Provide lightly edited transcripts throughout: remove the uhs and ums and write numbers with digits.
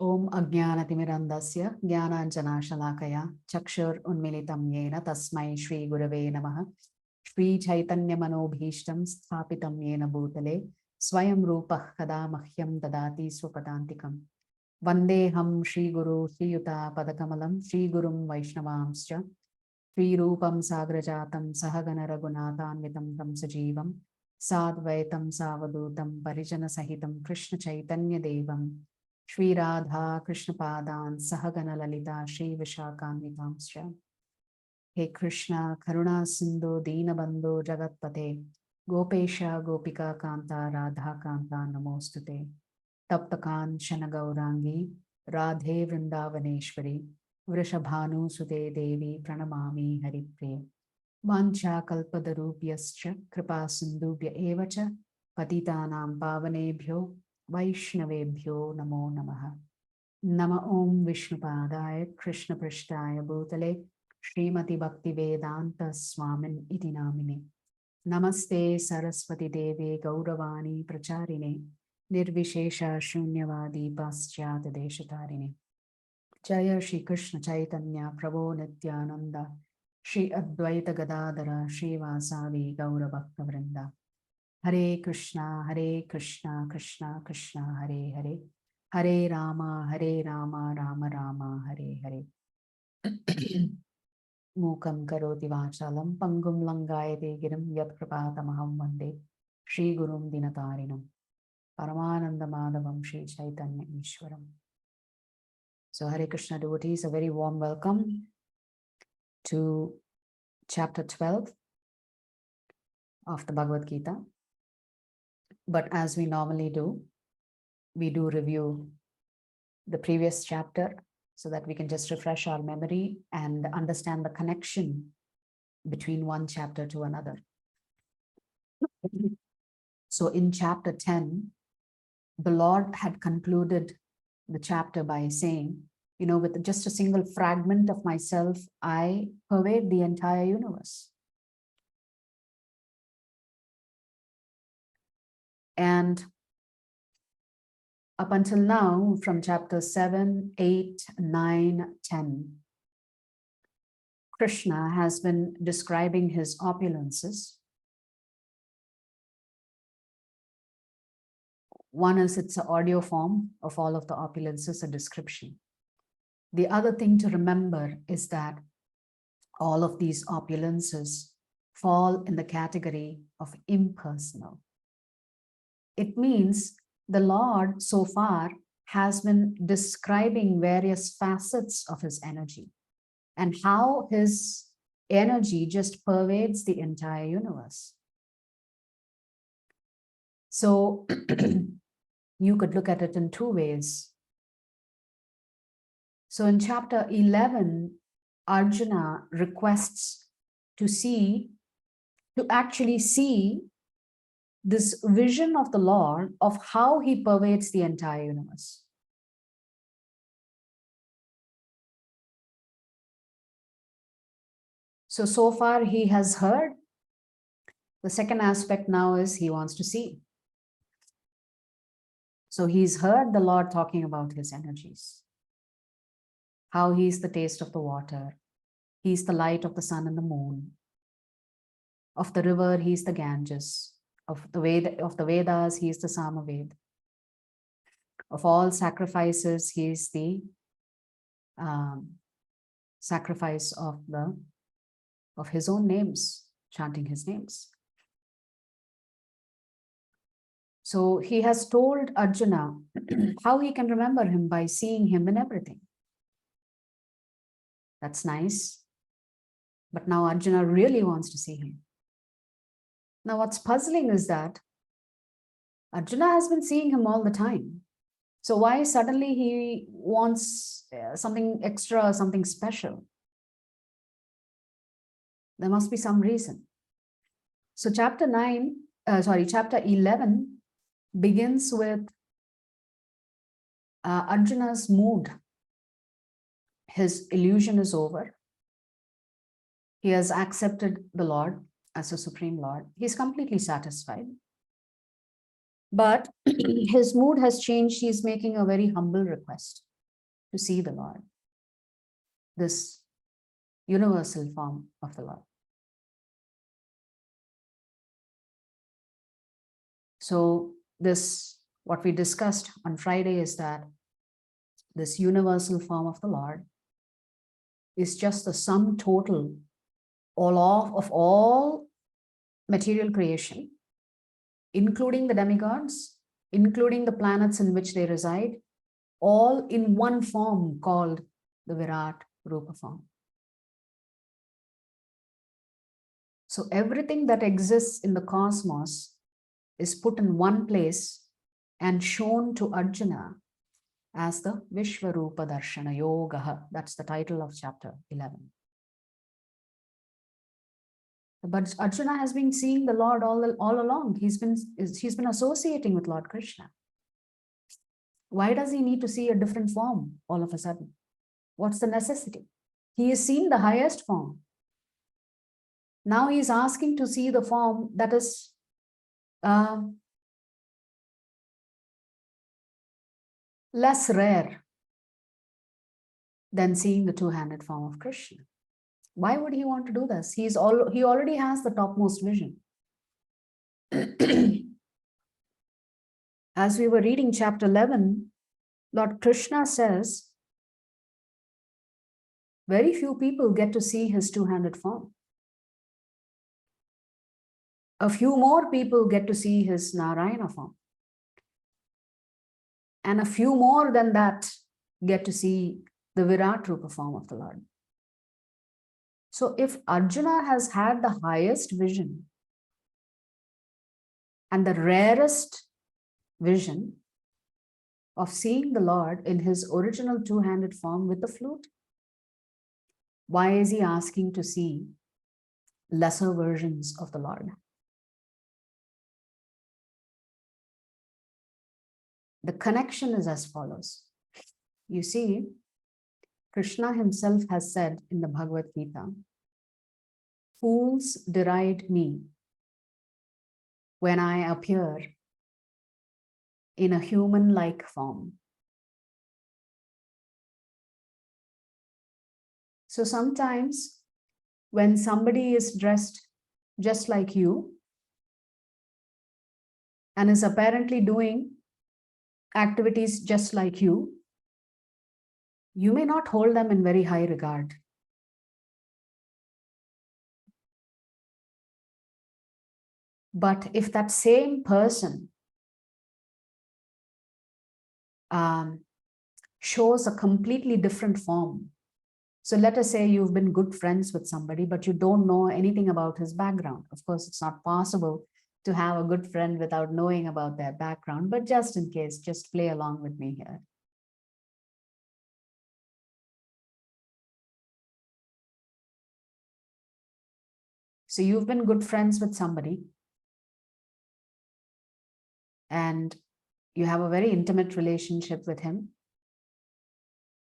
Om Ajnanatimirandasya Jnananjanashalakaya Chakshur Unmilitam Yena Tasmai Shri Gurave Namaha Shri Chaitanya Manobhishtam Sthapitam Yena Bhutale Swayam Rupah Kada Mahyam Dadati Swapadantikam Vandeham Shri Guru Shri Yuta Padakamalam Shri Gurum Vaishnavamscha Shri Rupam Sagrajatam Sahagana Raghunathanvitam Tam Sajivam Sadvaitam Savadutam Parijana Sahitam Krishna Chaitanya Devam Shri Radha Krishna Padan Sahagana Lalita Shri Vishakhanvitamscha. He Krishna Karuna Sindhu Dina Bandhu Jagatpate Gopesha Gopika Kanta Radha Kanta Namostute Taptakan Shanagaurangi Radhe Vrindavaneshwari Vrishabhanu Sude Devi Pranamami Haripriya Vancha Kalpadarupyascha Kripa Sindhubhya Evacha Patitanam Pavanebhyo Vaishnavebhyo Namo Namaha Nama Om Vishnupadaya Krishna Prishtaya Bhutale Srimati Bhakti Vedanta Swamin Iti Namine Namaste Saraswati Devi Gauravani Pracharine Nirvishesha Shunyavadi Paschyata Deshatarine Jaya Shri Krishna Chaitanya Prabhu Nityananda Shri Advaita Gadadara Shri Vasavi Gaura Bhakta Vrinda Hare Krishna Krishna Krishna Hare Hare Hare Rama Rama Rama Hare Hare Mukam karoti vachalam pangum langayate girim yat kripatamaham vande Shri Gurum Dinatarinam Paramananda Madhavam Shri Chaitanya Ishwaram. So Hare Krishna devotees, a very warm welcome to chapter 12 of the Bhagavad Gita. But as we normally do, we do review the previous chapter so that we can just refresh our memory and understand the connection between one chapter to another. So in chapter 10, the Lord had concluded the chapter by saying, you know, with just a single fragment of myself, I pervade the entire universe. And up until now, from chapter 7, 8, 9, 10, Krishna has been describing his opulences. One is it's an audio form of all of the opulences, a description. The other thing to remember is that all of these opulences fall in the category of impersonal. It means the Lord so far has been describing various facets of his energy and how his energy just pervades the entire universe. So you could look at it in two ways. So in chapter 11, Arjuna requests to actually see this vision of the Lord of how he pervades the entire universe. So far he has heard. The second aspect now is he wants to see. So he's heard the Lord talking about his energies, how he's the taste of the water, he's the light of the sun and the moon, of the river, he's the Ganges, of the Vedas, he's the Samaved, of all sacrifices, he's the sacrifice of his own names, chanting his names. So he has told Arjuna how he can remember him by seeing him in everything. That's nice. But now Arjuna really wants to see him. Now what's puzzling is that Arjuna has been seeing him all the time. So why suddenly he wants something extra, something special? There must be some reason. So chapter 11 begins with Arjuna's mood. His illusion is over. He has accepted the Lord as a supreme Lord. He's completely satisfied. But his mood has changed. He's making a very humble request. to see the Lord, this universal form of the Lord. So this, what we discussed on Friday, is that this universal form of the Lord is just the sum total of all material creation, including the demigods, including the planets in which they reside, all in one form called the Virat Rupa form. So everything that exists in the cosmos is put in one place and shown to Arjuna as the Vishvarupa Darshana Yoga. That's the title of chapter 11. But Arjuna has been seeing the Lord all along. He's been associating with Lord Krishna. Why does he need to see a different form all of a sudden? What's the necessity? He has seen the highest form. Now he's asking to see the form that is less rare than seeing the two-handed form of Krishna. Why would he want to do this? He already has the topmost vision. As we were reading chapter 11, Lord Krishna says, very few people get to see his two-handed form. A few more people get to see his Narayana form. And a few more than that get to see the Virat Rupa form of the Lord. So if Arjuna has had the highest vision and the rarest vision of seeing the Lord in his original two-handed form with the flute, why is he asking to see lesser versions of the Lord? The connection is as follows. You see, Krishna himself has said in the Bhagavad Gita, fools deride me when I appear in a human-like form. So sometimes when somebody is dressed just like you and is apparently doing activities just like you, you may not hold them in very high regard. But if that same person shows a completely different form, so let us say you've been good friends with somebody, but you don't know anything about his background. Of course, it's not possible to have a good friend without knowing about their background, but just in case, just play along with me here. So you've been good friends with somebody and you have a very intimate relationship with him,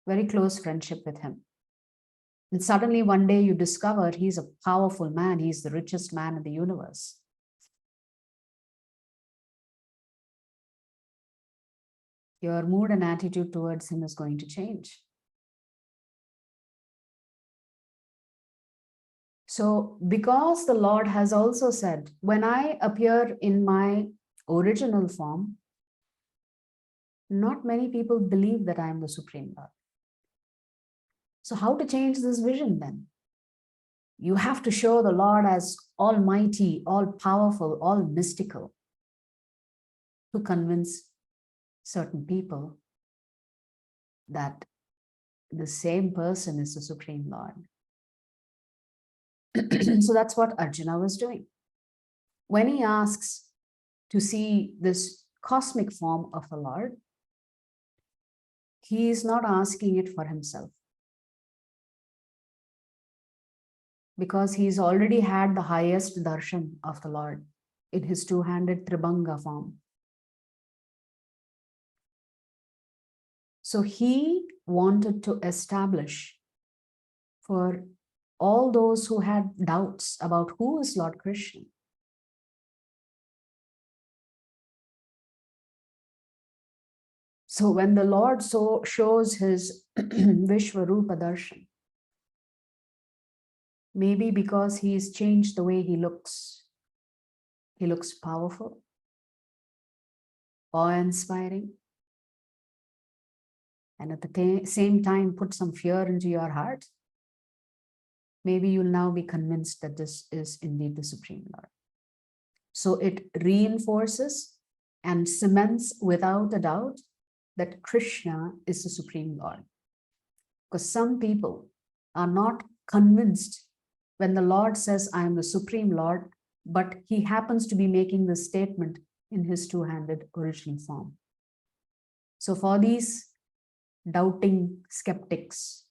very close friendship with him. And suddenly one day you discover he's a powerful man, he's the richest man in the universe. Your mood and attitude towards him is going to change. So because the Lord has also said, when I appear in my original form, not many people believe that I am the Supreme Lord. So how to change this vision then? You have to show the Lord as almighty, all-powerful, all-mystical to convince certain people that the same person is the Supreme Lord. So that's what Arjuna was doing. When he asks to see this cosmic form of the Lord, he is not asking it for himself, because he's already had the highest darshan of the Lord in his two-handed Tribhanga form. So he wanted to establish for all those who had doubts about who is Lord Krishna, So when the Lord shows his Vishwarupa Darshan, maybe because he's changed the way he looks powerful, awe-inspiring, and at the same time put some fear into your heart, maybe you'll now be convinced that this is indeed the Supreme Lord. So it reinforces and cements without a doubt that Krishna is the Supreme Lord. Because some people are not convinced when the Lord says, I am the Supreme Lord, but he happens to be making this statement in his two-handed original form. So for these doubting skeptics,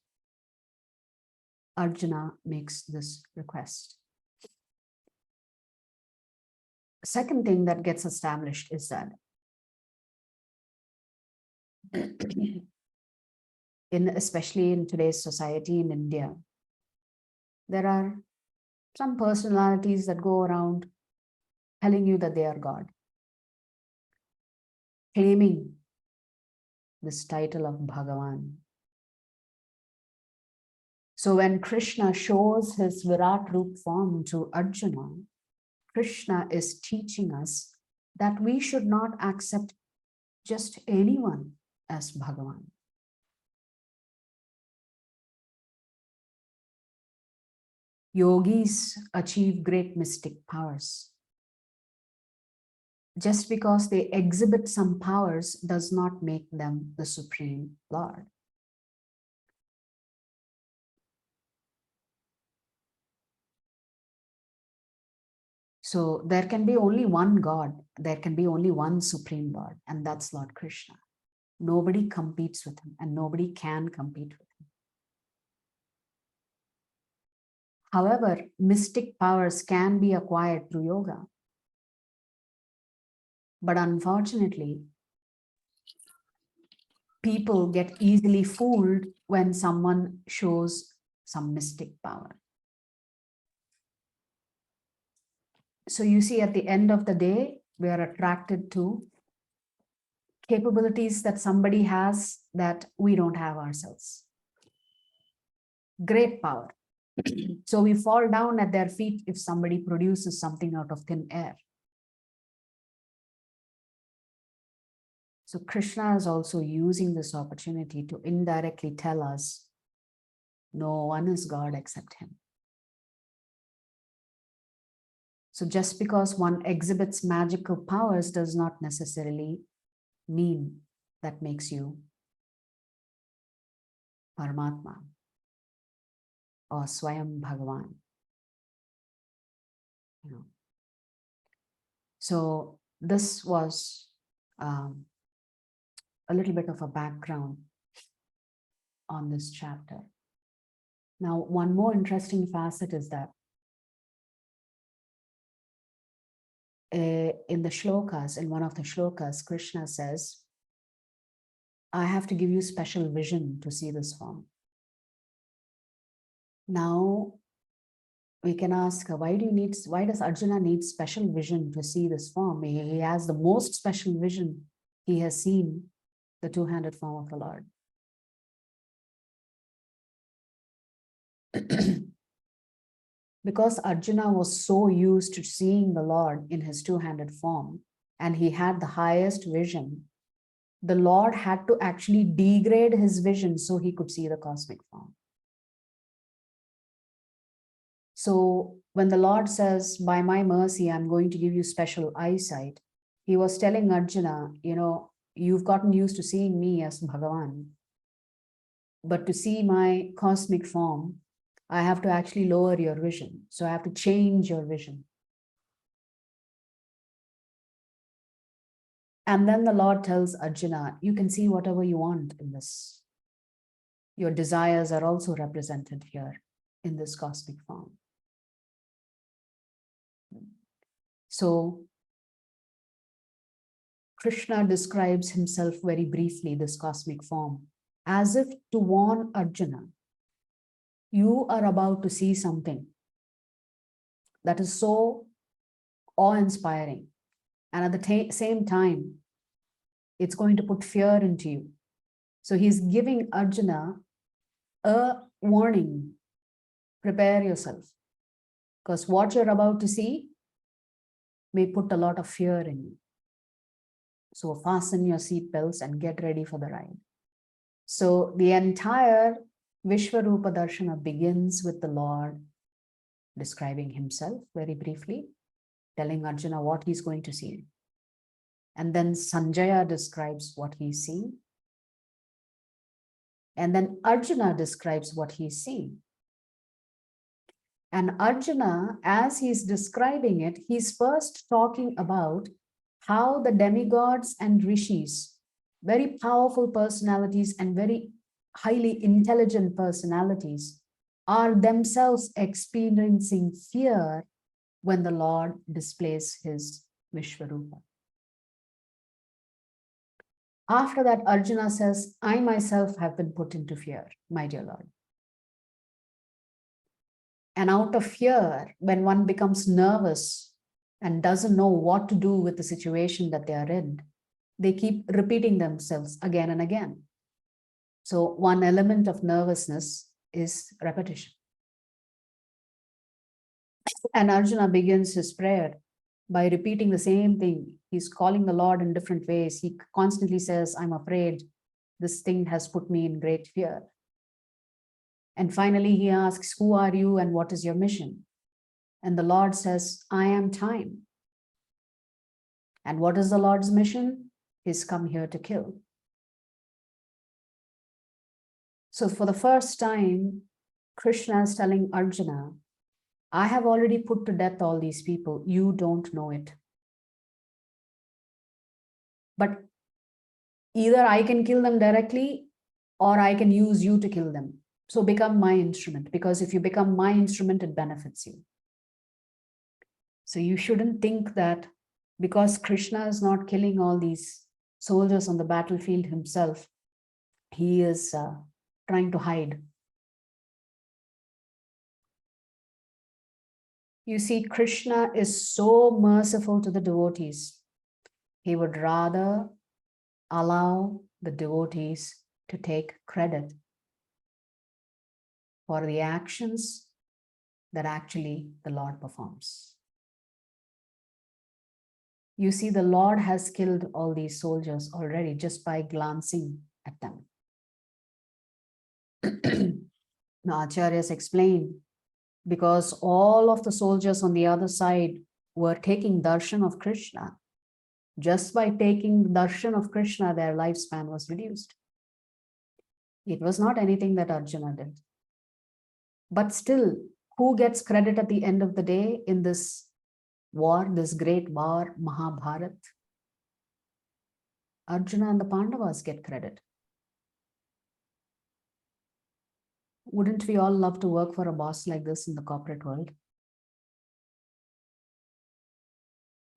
Arjuna makes this request. Second thing that gets established is that especially in today's society in India, there are some personalities that go around telling you that they are God, claiming this title of Bhagavan. So when Krishna shows his Virat Roop form to Arjuna, Krishna is teaching us that we should not accept just anyone as Bhagavan. Yogis achieve great mystic powers. Just because they exhibit some powers does not make them the Supreme Lord. So there can be only one God, there can be only one Supreme Lord, and that's Lord Krishna. Nobody competes with him, and nobody can compete with him. However, mystic powers can be acquired through yoga. But unfortunately, people get easily fooled when someone shows some mystic power. So you see, at the end of the day, we are attracted to capabilities that somebody has that we don't have ourselves. Great power. So we fall down at their feet if somebody produces something out of thin air. So Krishna is also using this opportunity to indirectly tell us, no one is God except him. So just because one exhibits magical powers does not necessarily mean that makes you Paramatma or Swayam Bhagavan. You know. So this was a little bit of a background on this chapter. Now, one more interesting facet is that in the shlokas, in one of the shlokas, Krishna says, I have to give you special vision to see this form. Now, we can ask, why does Arjuna need special vision to see this form? He has the most special vision. He has seen the two-handed form of the Lord. Because Arjuna was so used to seeing the Lord in his two-handed form, and he had the highest vision, the Lord had to actually degrade his vision so he could see the cosmic form. So when the Lord says, by my mercy, I'm going to give you special eyesight, he was telling Arjuna, you know, you've gotten used to seeing me as Bhagavan, but to see my cosmic form, I have to actually lower your vision. So I have to change your vision. And then the Lord tells Arjuna, you can see whatever you want in this. Your desires are also represented here in this cosmic form. So Krishna describes himself very briefly, this cosmic form, as if to warn Arjuna, you are about to see something that is so awe-inspiring. And at the same time, It's going to put fear into you. So he's giving Arjuna a warning. Prepare yourself, because what you're about to see may put a lot of fear in you. So fasten your seatbelts and get ready for the ride. So the entire Vishwarupa Darshana begins with the Lord describing himself very briefly, telling Arjuna what he's going to see. And then Sanjaya describes what he's seeing. And then Arjuna describes what he's seeing. And Arjuna, as he's describing it, he's first talking about how the demigods and rishis, very powerful personalities and very highly intelligent personalities, are themselves experiencing fear when the Lord displays his Vishwarupa. After that, Arjuna says, I myself have been put into fear, my dear Lord. And out of fear, when one becomes nervous and doesn't know what to do with the situation that they are in, they keep repeating themselves again and again. So one element of nervousness is repetition. And Arjuna begins his prayer by repeating the same thing. He's calling the Lord in different ways. He constantly says, I'm afraid. This thing has put me in great fear. And finally, he asks, who are you and what is your mission? And the Lord says, I am time. And what is the Lord's mission? He's come here to kill. So for the first time, Krishna is telling Arjuna, I have already put to death all these people. You don't know it. But either I can kill them directly or I can use you to kill them. So become my instrument, because if you become my instrument, it benefits you. So you shouldn't think that because Krishna is not killing all these soldiers on the battlefield himself, he is trying to hide. You see, Krishna is so merciful to the devotees. He would rather allow the devotees to take credit for the actions that actually the Lord performs. You see, the Lord has killed all these soldiers already just by glancing at them. Now, Acharyas explain, because all of the soldiers on the other side were taking darshan of Krishna. Just by taking darshan of Krishna, their lifespan was reduced. It was not anything that Arjuna did. But still, who gets credit at the end of the day in this war, this great war, Mahabharat? Arjuna and the Pandavas get credit. Wouldn't we all love to work for a boss like this in the corporate world?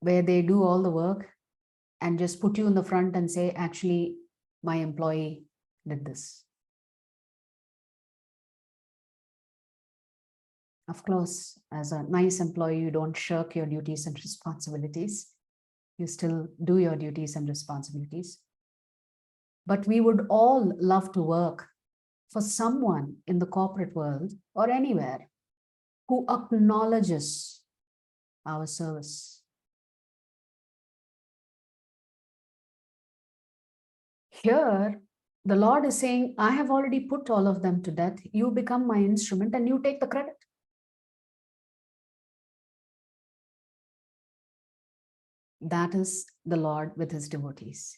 Where they do all the work and just put you in the front and say, actually, my employee did this. Of course, as a nice employee, you don't shirk your duties and responsibilities. You still do your duties and responsibilities. But we would all love to work for someone in the corporate world or anywhere who acknowledges our service. Here, the Lord is saying, I have already put all of them to death. You become my instrument and you take the credit. That is the Lord with his devotees.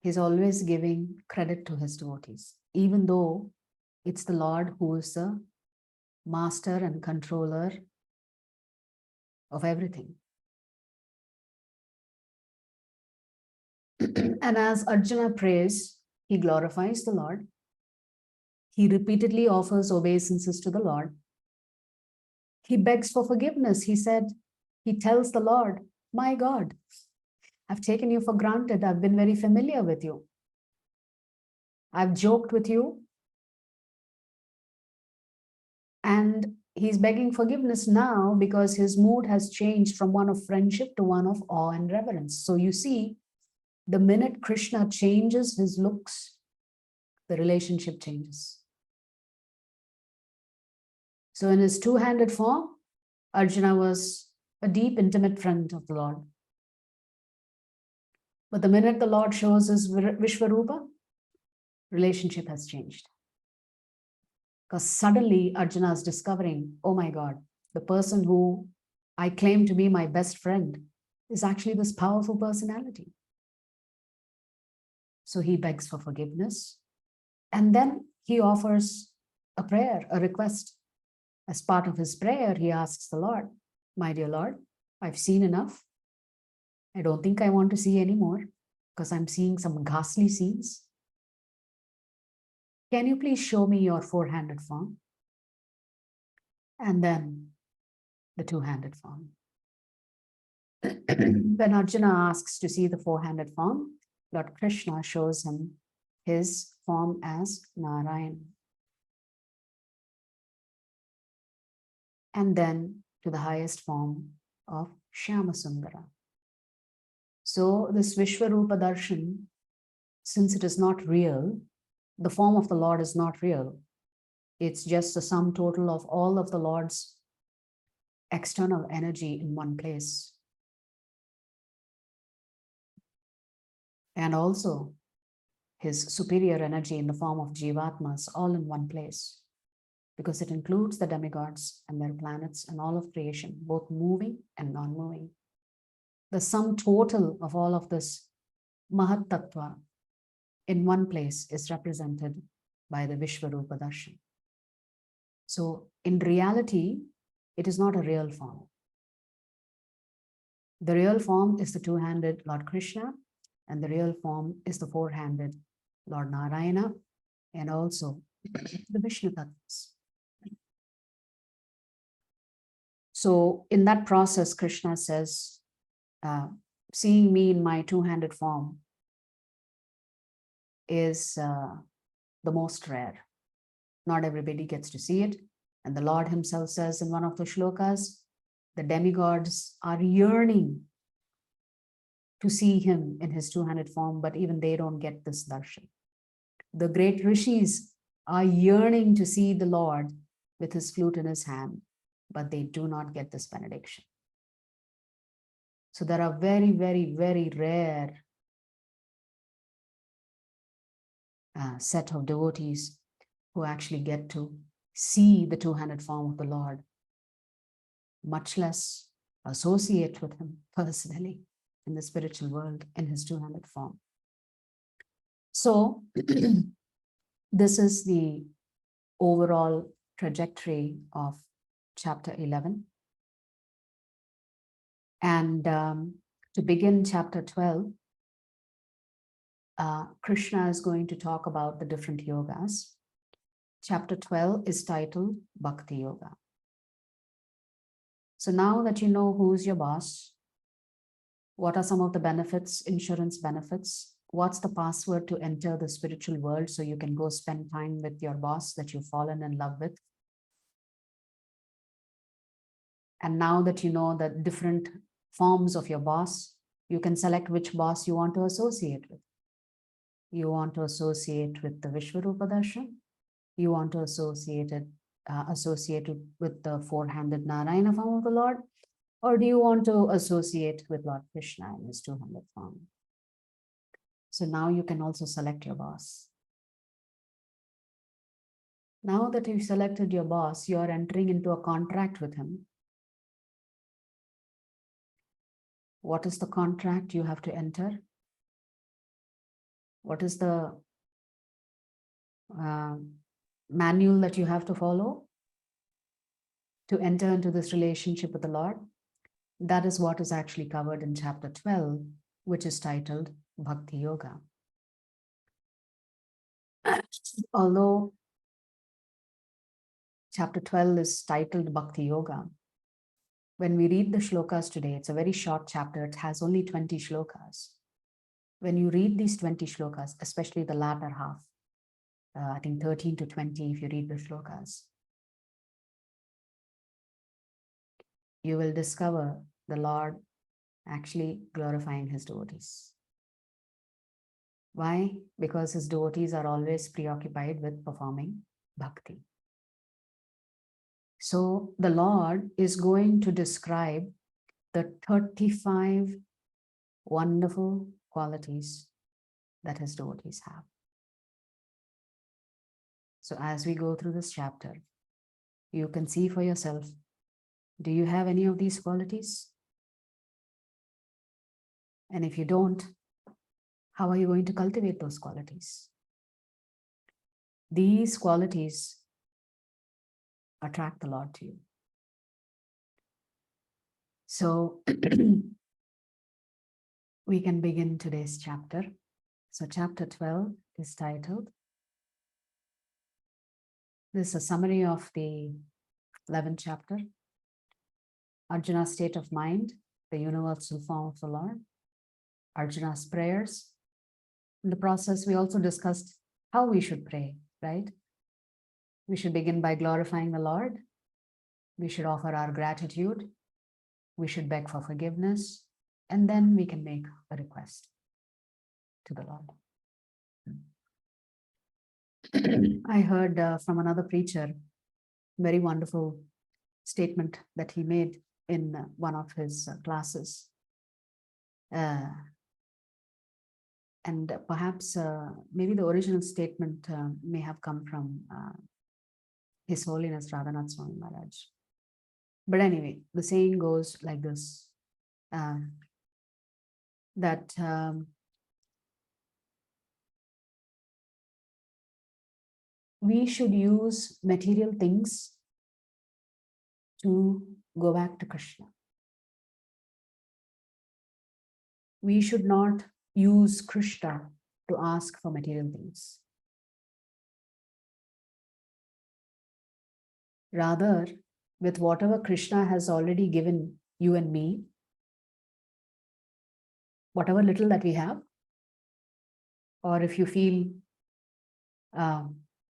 He's always giving credit to his devotees, even though it's the Lord who is the master and controller of everything. And as Arjuna prays, he glorifies the Lord. He repeatedly offers obeisances to the Lord. He begs for forgiveness. He tells the Lord, my God, I've taken you for granted. I've been very familiar with you. I've joked with you. And he's begging forgiveness now because his mood has changed from one of friendship to one of awe and reverence. So you see, The minute Krishna changes his looks, the relationship changes. So in his two-handed form, Arjuna was a deep, intimate friend of the Lord. But the minute the Lord shows his Vishwarupa, relationship has changed. Because suddenly Arjuna is discovering, oh my God, the person who I claim to be my best friend is actually this powerful personality. So he begs for forgiveness. And then he offers a prayer, a request. As part of his prayer, he asks the Lord, my dear Lord, I've seen enough. I don't think I want to see anymore because I'm seeing some ghastly scenes. Can you please show me your four-handed form? And then the two-handed form. When Arjuna asks to see the four-handed form, Lord Krishna shows him his form as Narayan. And then to the highest form of Shyamasundara. So this Vishwarupa Darshan, since it is not real, the form of the Lord is not real. It's just the sum total of all of the Lord's external energy in one place. And also his superior energy in the form of Jivatmas, all in one place. Because it includes the demigods and their planets and all of creation, both moving and non-moving. The sum total of all of this Mahat Tattva in one place is represented by the Vishwarupa Darshan. So in reality, it is not a real form. The real form is the two-handed Lord Krishna, and the real form is the four-handed Lord Narayana, and also the Vishnu Tattvas. So in that process, Krishna says, seeing me in my two-handed form is the most rare. Not everybody gets to see it. And the Lord himself says in one of the shlokas, the demigods are yearning to see him in his two-handed form, but even they don't get this darshan. The great rishis are yearning to see the Lord with his flute in his hand, but they do not get this benediction. So there are very, very, very rare set of devotees who actually get to see the two-handed form of the Lord, much less associate with him personally in the spiritual world in his two-handed form. So this is the overall trajectory of chapter 11. And to begin chapter 12, Krishna is going to talk about the different yogas. Chapter 12 is titled Bhakti Yoga. So now that you know who's your boss, what are some of the benefits, insurance benefits, what's the password to enter the spiritual world so you can go spend time with your boss that you've fallen in love with. And now that you know the different forms of your boss, you can select which boss you want to associate with. You want to associate with the Vishwarupa Darshan. You want to associate it with the four-handed Narayana form of the Lord, or do you want to associate with Lord Krishna in his two-handed form? So now you can also select your boss. Now that you've selected your boss, you are entering into a contract with him. What is the contract you have to enter? What is the manual that you have to follow to enter into this relationship with the Lord? That is what is actually covered in chapter 12, which is titled Bhakti Yoga. Although chapter 12 is titled Bhakti Yoga, when we read the shlokas today, it's a very short chapter. It has only 20 shlokas. When you read these 20 shlokas, especially the latter half, I think 13 to 20, if you read the shlokas, you will discover the Lord actually glorifying his devotees. Why? Because his devotees are always preoccupied with performing bhakti. So the Lord is going to describe the 35 wonderful qualities that his devotees have. So as we go through this chapter, you can see for yourself, do you have any of these qualities? And if you don't, how are you going to cultivate those qualities? These qualities attract the Lord to you. So we can begin today's chapter. So chapter 12 is titled, this is a summary of the 11th chapter, Arjuna's state of mind, the universal form of the Lord, Arjuna's prayers. In the process, we also discussed how we should pray, right? We should begin by glorifying the Lord. We should offer our gratitude. We should beg for forgiveness. And then we can make a request to the Lord. I heard from another preacher, very wonderful statement that he made in one of his classes. And perhaps maybe the original statement may have come from His Holiness Radhanath Swami Maharaj. But anyway, the saying goes like this, that we should use material things to go back to Krishna. We should not use Krishna to ask for material things. Rather, with whatever Krishna has already given you and me, whatever little that we have, or if you feel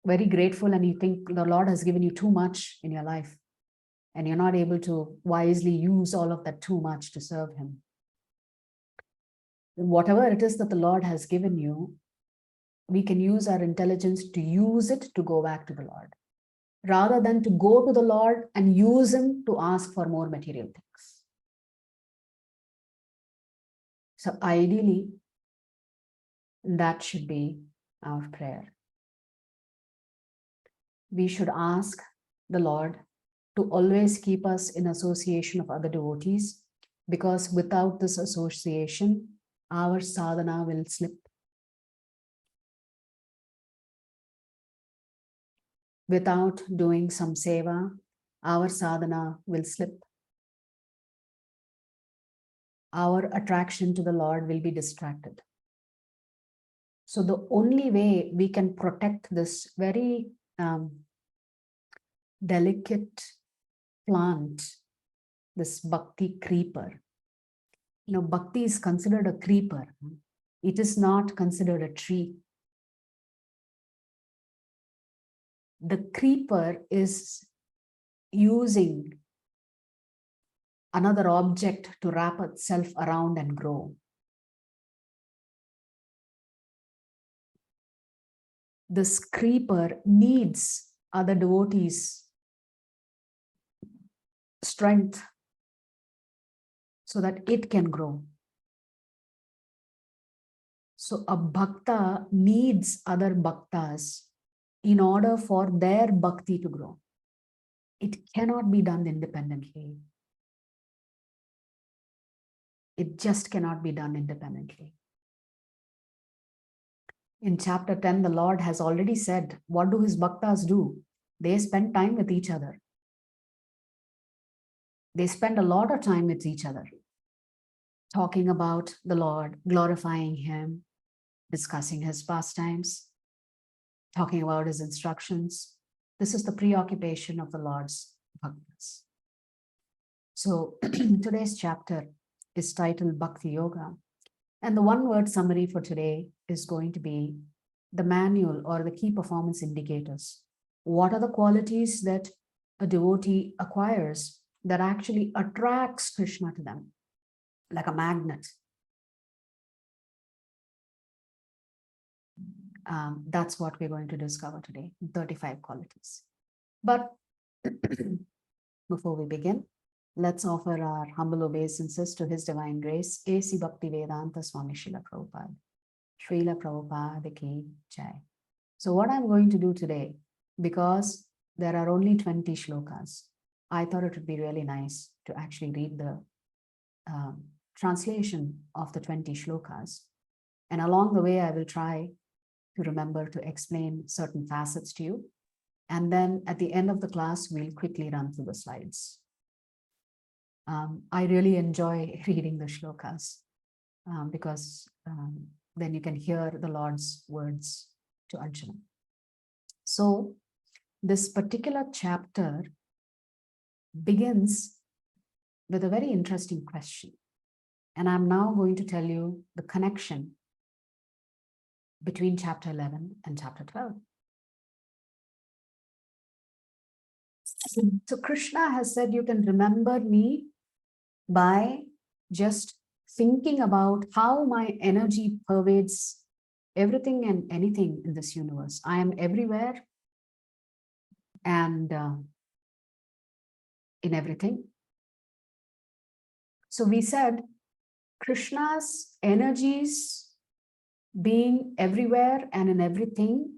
very grateful and you think the Lord has given you too much in your life and you're not able to wisely use all of that too much to serve him, whatever it is that the Lord has given you, we can use our intelligence to use it to go back to the Lord, rather than to go to the Lord and use him to ask for more material things. So ideally, that should be our prayer. We should ask the Lord to always keep us in association of other devotees, because without this association, our sadhana will slip. Without doing some seva, our sadhana will slip. Our attraction to the Lord will be distracted. So the only way we can protect this very delicate plant, this bhakti creeper. You know, bhakti is considered a creeper. It is not considered a tree. The creeper is using another object to wrap itself around and grow. This creeper needs other devotees' strength so that it can grow. So a bhakta needs other bhaktas in order for their bhakti to grow. It cannot be done independently. It just cannot be done independently. In chapter 10, the Lord has already said, what do his bhaktas do? They spend time with each other. They spend a lot of time with each other, talking about the Lord, glorifying him, discussing his pastimes, talking about his instructions. This is the preoccupation of the Lord's bhaktas. So today's chapter is titled Bhakti Yoga. And the one-word summary for today is going to be the manual or the key performance indicators. What are the qualities that a devotee acquires that actually attracts Krishna to them, like a magnet? That's what we're going to discover today, 35 qualities. But before we begin, let's offer our humble obeisances to His Divine Grace, A.C. Bhaktivedanta Swami Srila Prabhupada. Srila Prabhupada Ki Jai. So what I'm going to do today, because there are only 20 shlokas, I thought it would be really nice to actually read the translation of the 20 shlokas. And along the way, I will try to remember to explain certain facets to you. And then at the end of the class, we'll quickly run through the slides. I really enjoy reading the shlokas because then you can hear the Lord's words to Arjuna. So this particular chapter begins with a very interesting question. And I'm now going to tell you the connection between chapter 11 and chapter 12. So Krishna has said, you can remember me by just thinking about how my energy pervades everything and anything in this universe. I am everywhere and in everything. So we said Krishna's energies being everywhere and in everything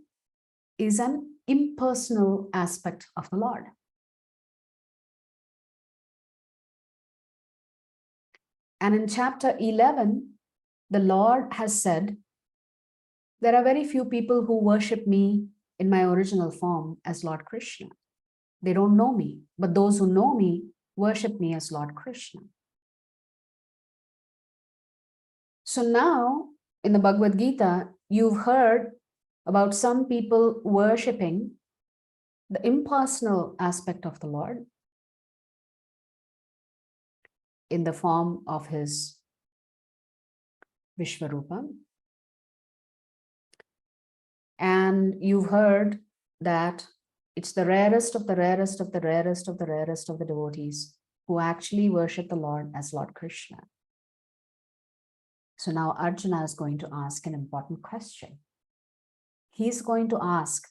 is an impersonal aspect of the Lord. And in chapter 11, the Lord has said, there are very few people who worship me in my original form as Lord Krishna. They don't know me, but those who know me worship me as Lord Krishna. So now in the Bhagavad Gita, you've heard about some people worshipping the impersonal aspect of the Lord in the form of his Vishvarupa. And you've heard that it's the rarest of the rarest of the rarest of the rarest of the devotees who actually worship the Lord as Lord Krishna. So now Arjuna is going to ask an important question. He's going to ask,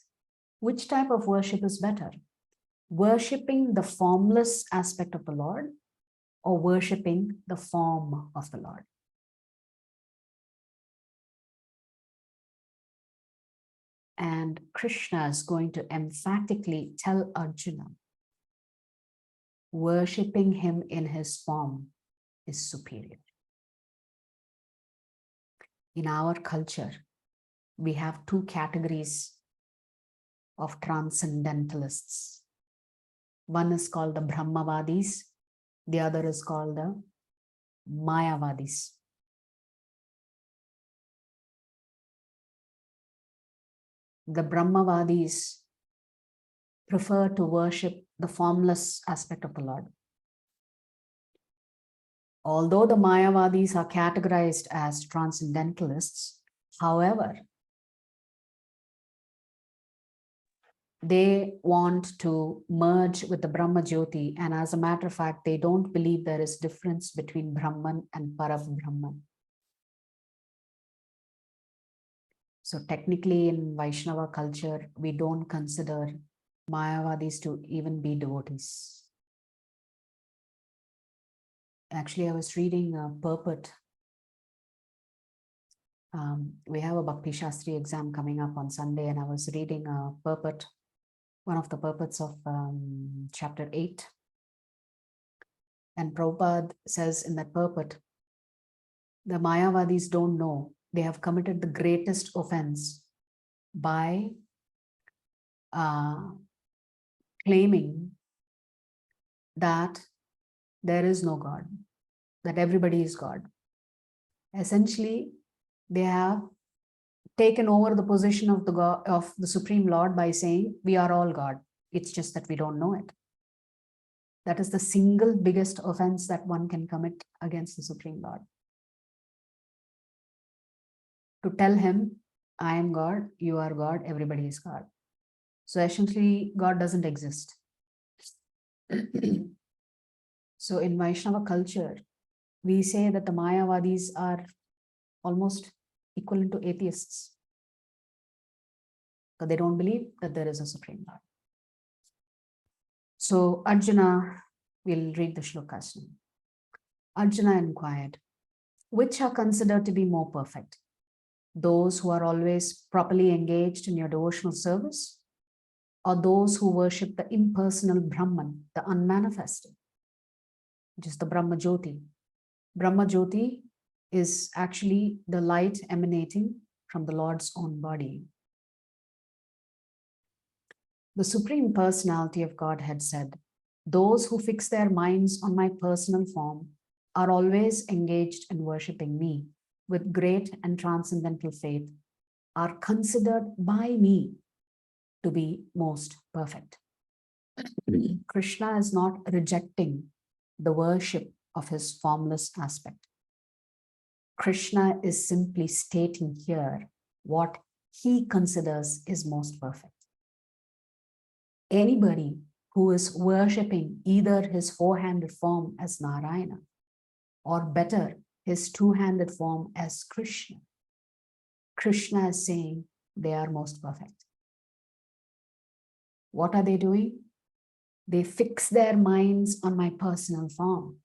which type of worship is better? Worshipping the formless aspect of the Lord or worshipping the form of the Lord? And Krishna is going to emphatically tell Arjuna, worshipping him in his form is superior. In our culture, we have two categories of transcendentalists. One is called the Brahmavadis, the other is called the Mayavadis. The Brahmavadis prefer to worship the formless aspect of the Lord. Although the Mayavadis are categorized as transcendentalists, however, they want to merge with the Brahma Jyoti, and as a matter of fact, they don't believe there is difference between Brahman and Parabrahman. So technically in Vaishnava culture, we don't consider Mayavadis to even be devotees. Actually, I was reading a purport. We have a Bhakti Shastri exam coming up on Sunday, and I was reading a purport, one of the purports of chapter 8. And Prabhupada says in that purport, the Mayavadis don't know they have committed the greatest offense by claiming that there is no God, that everybody is God. Essentially, they have taken over the position of the God, of the Supreme Lord, by saying we are all God. It's just that we don't know it. That is the single biggest offense that one can commit against the Supreme Lord. To tell him, I am God, you are God, everybody is God. So essentially, God doesn't exist. So in Vaishnava culture, we say that the Mayavadis are almost equivalent to atheists. because they don't believe that there is a Supreme Lord. So Arjuna, we'll read the shlokas now. Arjuna inquired, which are considered to be more perfect? Those who are always properly engaged in your devotional service, or those who worship the impersonal Brahman, the unmanifested, which is the Brahma Jyoti. Brahma Jyoti is actually the light emanating from the Lord's own body. The Supreme Personality of Godhead said, those who fix their minds on my personal form are always engaged in worshipping me with great and transcendental faith, are considered by me to be most perfect. Krishna is not rejecting the worship of his formless aspect. Krishna is simply stating here what he considers is most perfect. Anybody who is worshipping either his four-handed form as Narayana, or better, his two-handed form as Krishna, Krishna is saying they are most perfect. What are they doing? They fix their minds on my personal form.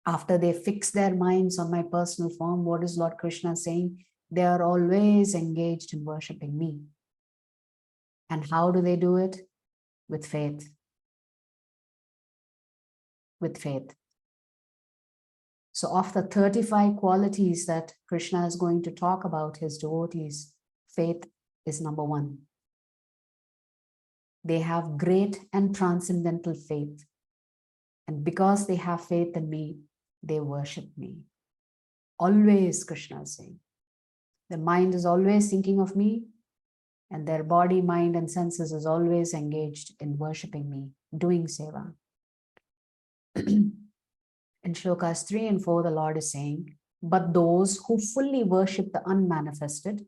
After they fix their minds on my personal form, what is Lord Krishna saying? They are always engaged in worshipping me. And how do they do it? With faith. With faith. So of the 35 qualities that Krishna is going to talk about his devotees, faith is number one. They have great and transcendental faith. And because they have faith in me, they worship me. Always, Krishna is saying. The mind is always thinking of me, and their body, mind, and senses is always engaged in worshipping me, doing seva. In shlokas 3 and 4, the Lord is saying, but those who fully worship the unmanifested,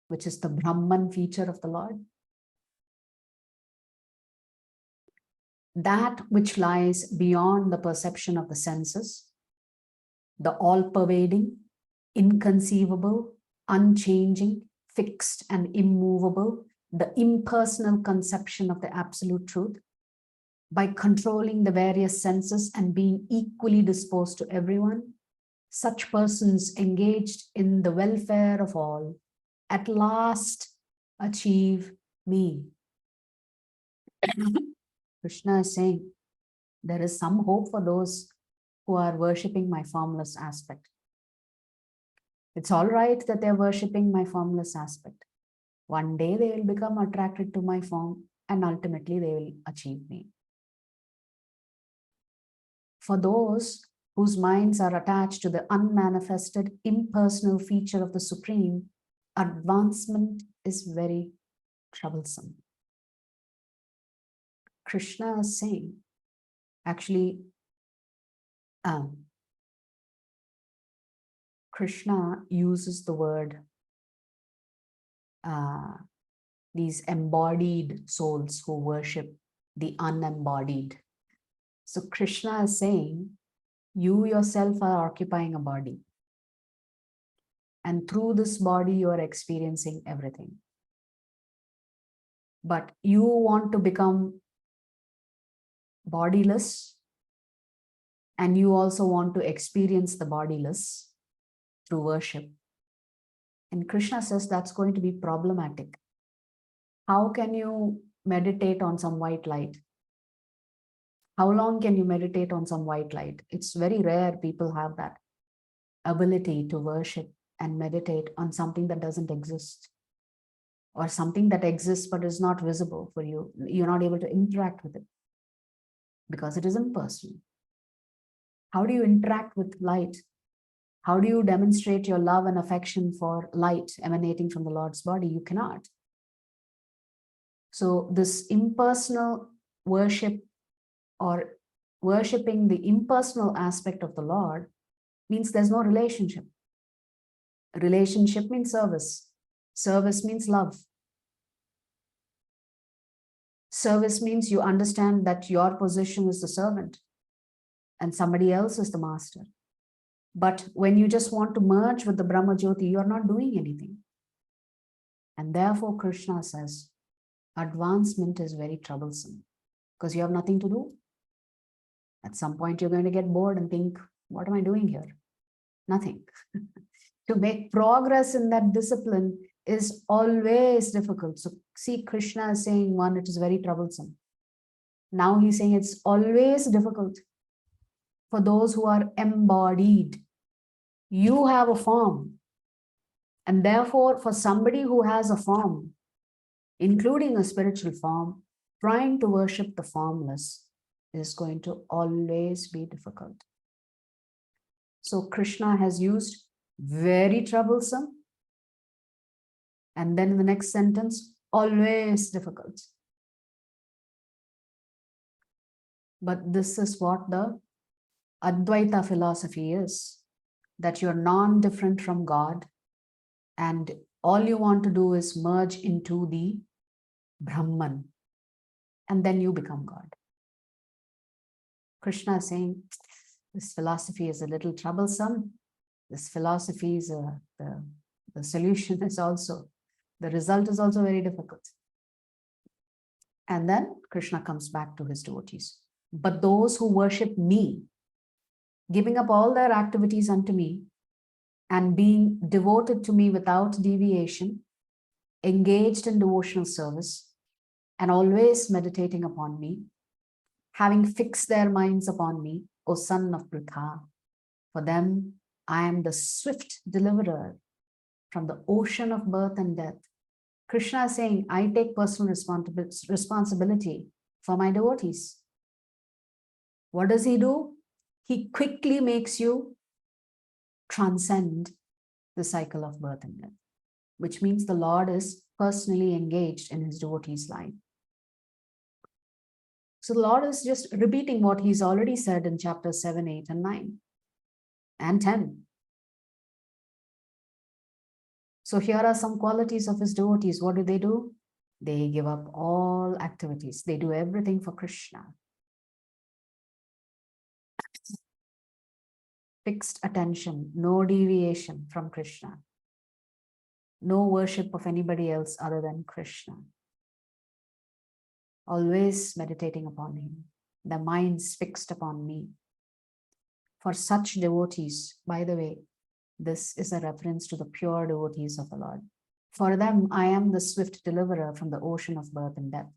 which is the Brahman feature of the Lord, that which lies beyond the perception of the senses, the all-pervading, inconceivable, unchanging, fixed and immovable, the impersonal conception of the absolute truth, by controlling the various senses and being equally disposed to everyone, such persons engaged in the welfare of all at last achieve me. Krishna is saying, there is some hope for those who are worshipping my formless aspect. It's all right that they're worshipping my formless aspect. One day they will become attracted to my form and ultimately they will achieve me. For those whose minds are attached to the unmanifested, impersonal feature of the Supreme, advancement is very troublesome. Krishna is saying, actually, Krishna uses the word, these embodied souls who worship the unembodied. So Krishna is saying, you yourself are occupying a body. And through this body, you are experiencing everything. But you want to become bodiless, and you also want to experience the bodiless through worship. And Krishna says that's going to be problematic. How can you meditate on some white light? How long can you meditate on some white light? It's very rare people have that ability to worship and meditate on something that doesn't exist, or something that exists but is not visible for you. You're not able to interact with it because it is impersonal. How do you interact with light? How do you demonstrate your love and affection for light emanating from the Lord's body? You cannot. So this impersonal worship, or worshipping the impersonal aspect of the Lord, means there's no relationship. Relationship means service. Service means love. Service means you understand that your position is the servant and somebody else is the master. But when you just want to merge with the Brahma Jyoti, you're not doing anything. And therefore, Krishna says, advancement is very troublesome because you have nothing to do. At some point, you're going to get bored and think, what am I doing here? Nothing. To make progress in that discipline is always difficult. So see, Krishna is saying, one, it is very troublesome. Now he's saying it's always difficult for those who are embodied. You have a form. And therefore, for somebody who has a form, including a spiritual form, trying to worship the formless is going to always be difficult. So Krishna has used very troublesome, and then in the next sentence, always difficult. But this is what the Advaita philosophy is, that you're non-different from God, and all you want to do is merge into the Brahman, and then you become God. Krishna is saying, this philosophy is a little troublesome. This philosophy is the solution is also, the result is also very difficult. And then Krishna comes back to his devotees. But those who worship me, giving up all their activities unto me, and being devoted to me without deviation, engaged in devotional service, and always meditating upon me, having fixed their minds upon me, O son of Pritha, for them I am the swift deliverer from the ocean of birth and death. Krishna is saying, I take personal responsibility for my devotees. What does he do? He quickly makes you transcend the cycle of birth and death, which means the Lord is personally engaged in his devotees' life. So the Lord is just repeating what he's already said in chapters 7, 8, and 9, and 10. So here are some qualities of his devotees. What do? They give up all activities. They do everything for Krishna. Fixed attention, no deviation from Krishna. No worship of anybody else other than Krishna. Always meditating upon him. The mind's fixed upon me. For such devotees, by the way, this is a reference to the pure devotees of the Lord. For them, I am the swift deliverer from the ocean of birth and death.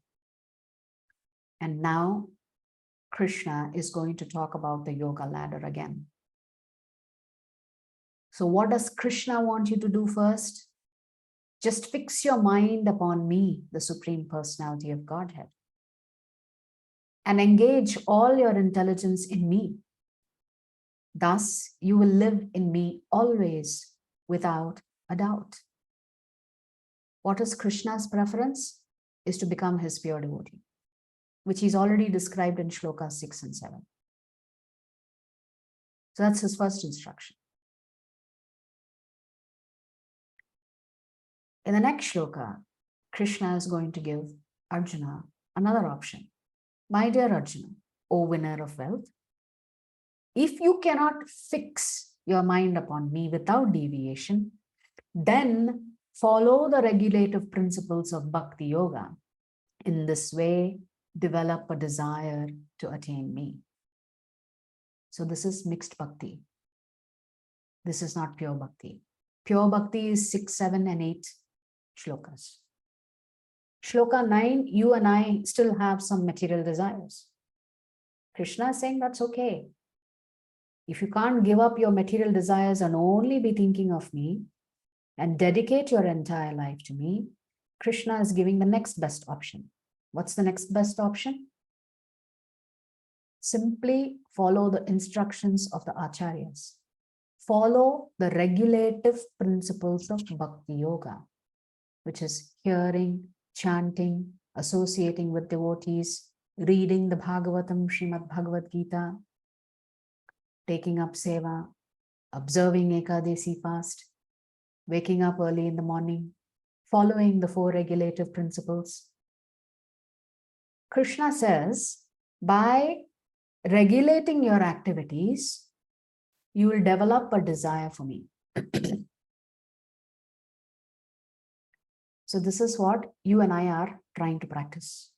And now, Krishna is going to talk about the yoga ladder again. So what does Krishna want you to do first? Just fix your mind upon me, the Supreme Personality of Godhead, and engage all your intelligence in me. Thus, you will live in me always without a doubt. What is Krishna's preference? Is to become his pure devotee, which he's already described in shlokas 6 and 7. So that's his first instruction. In the next shloka, Krishna is going to give Arjuna another option. My dear Arjuna, O winner of wealth, if you cannot fix your mind upon me without deviation, then follow the regulative principles of Bhakti Yoga. In this way, develop a desire to attain me. So this is mixed bhakti. This is not pure bhakti. Pure bhakti is 6, 7, and 8 shlokas. Shloka 9, you and I still have some material desires. Krishna is saying that's okay. If you can't give up your material desires and only be thinking of me and dedicate your entire life to me, Krishna is giving the next best option. What's the next best option? Simply follow the instructions of the acharyas. Follow the regulative principles of Bhakti Yoga, which is hearing, chanting, associating with devotees, reading the Bhagavatam, Srimad Bhagavad Gita, taking up seva, observing Ekadesi fast, waking up early in the morning, following the 4 regulative principles. Krishna says, by regulating your activities, you will develop a desire for me. So this is what you and I are trying to practice.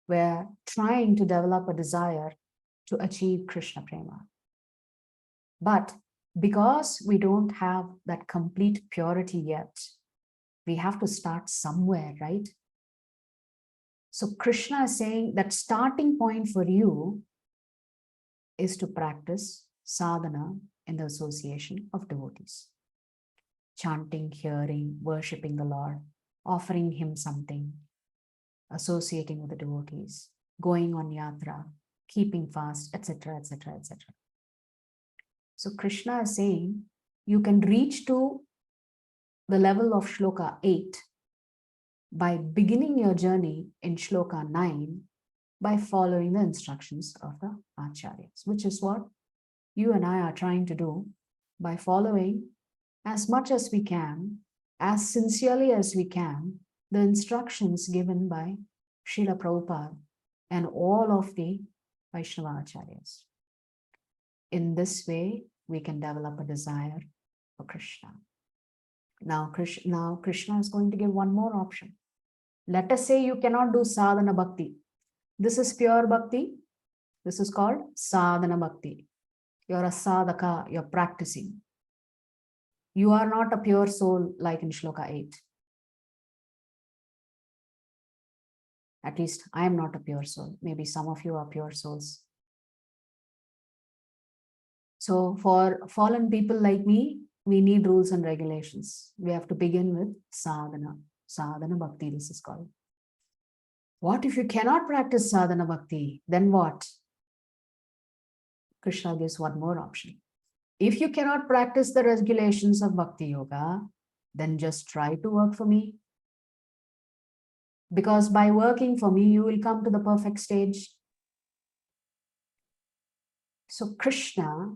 We're trying to develop a desire to achieve Krishna Prema. But because we don't have that complete purity yet, we have to start somewhere, right? So Krishna is saying that starting point for you is to practice sadhana in the association of devotees. Chanting, hearing, worshipping the Lord, offering him something, associating with the devotees, going on yatra, keeping fast, etc., etc., etc. So Krishna is saying you can reach to the level of shloka 8 by beginning your journey in shloka 9 by following the instructions of the acharyas, which is what you and I are trying to do by following as much as we can, as sincerely as we can, the instructions given by Srila Prabhupada and all of the Vaishnava acharyas. In this way, we can develop a desire for Krishna. Now Krishna is going to give one more option. Let us say you cannot do sadhana bhakti. This is pure bhakti. This is called sadhana bhakti. You're a sadhaka, you're practicing. You are not a pure soul like in shloka 8. At least I am not a pure soul. Maybe some of you are pure souls. So for fallen people like me, we need rules and regulations. We have to begin with sadhana. Sadhana bhakti, this is called. What if you cannot practice sadhana bhakti? Then what? Krishna gives one more option. If you cannot practice the regulations of bhakti yoga, then just try to work for me. Because by working for me, you will come to the perfect stage. So Krishna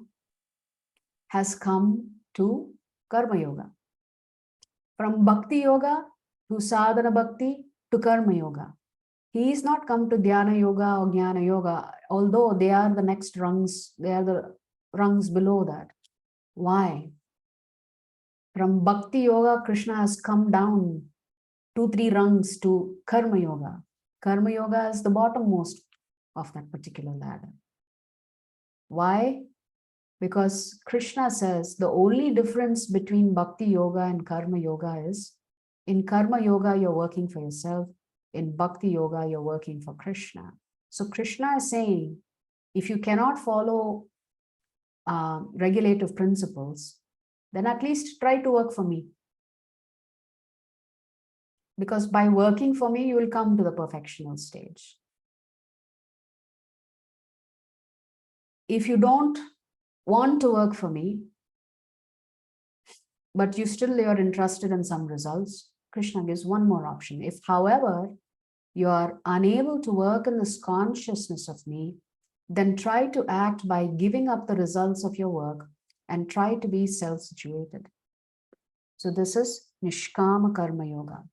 has come to karma yoga. From bhakti yoga to sadhana bhakti to karma yoga. He is not come to dhyana yoga or jnana yoga, although they are the next rungs, they are the rungs below that. Why? From bhakti yoga, Krishna has come down 2-3 rungs to karma yoga. Karma yoga is the bottommost of that particular ladder. Why? Because Krishna says the only difference between bhakti yoga and karma yoga is in karma yoga, you're working for yourself. In bhakti yoga, you're working for Krishna. So Krishna is saying, if you cannot follow regulative principles, then at least try to work for me. Because by working for me, you will come to the perfectional stage. If you don't want to work for me, but you're interested in some results, Krishna gives one more option. If, however, you are unable to work in this consciousness of me, then try to act by giving up the results of your work and try to be self-situated. So this is Nishkama Karma Yoga.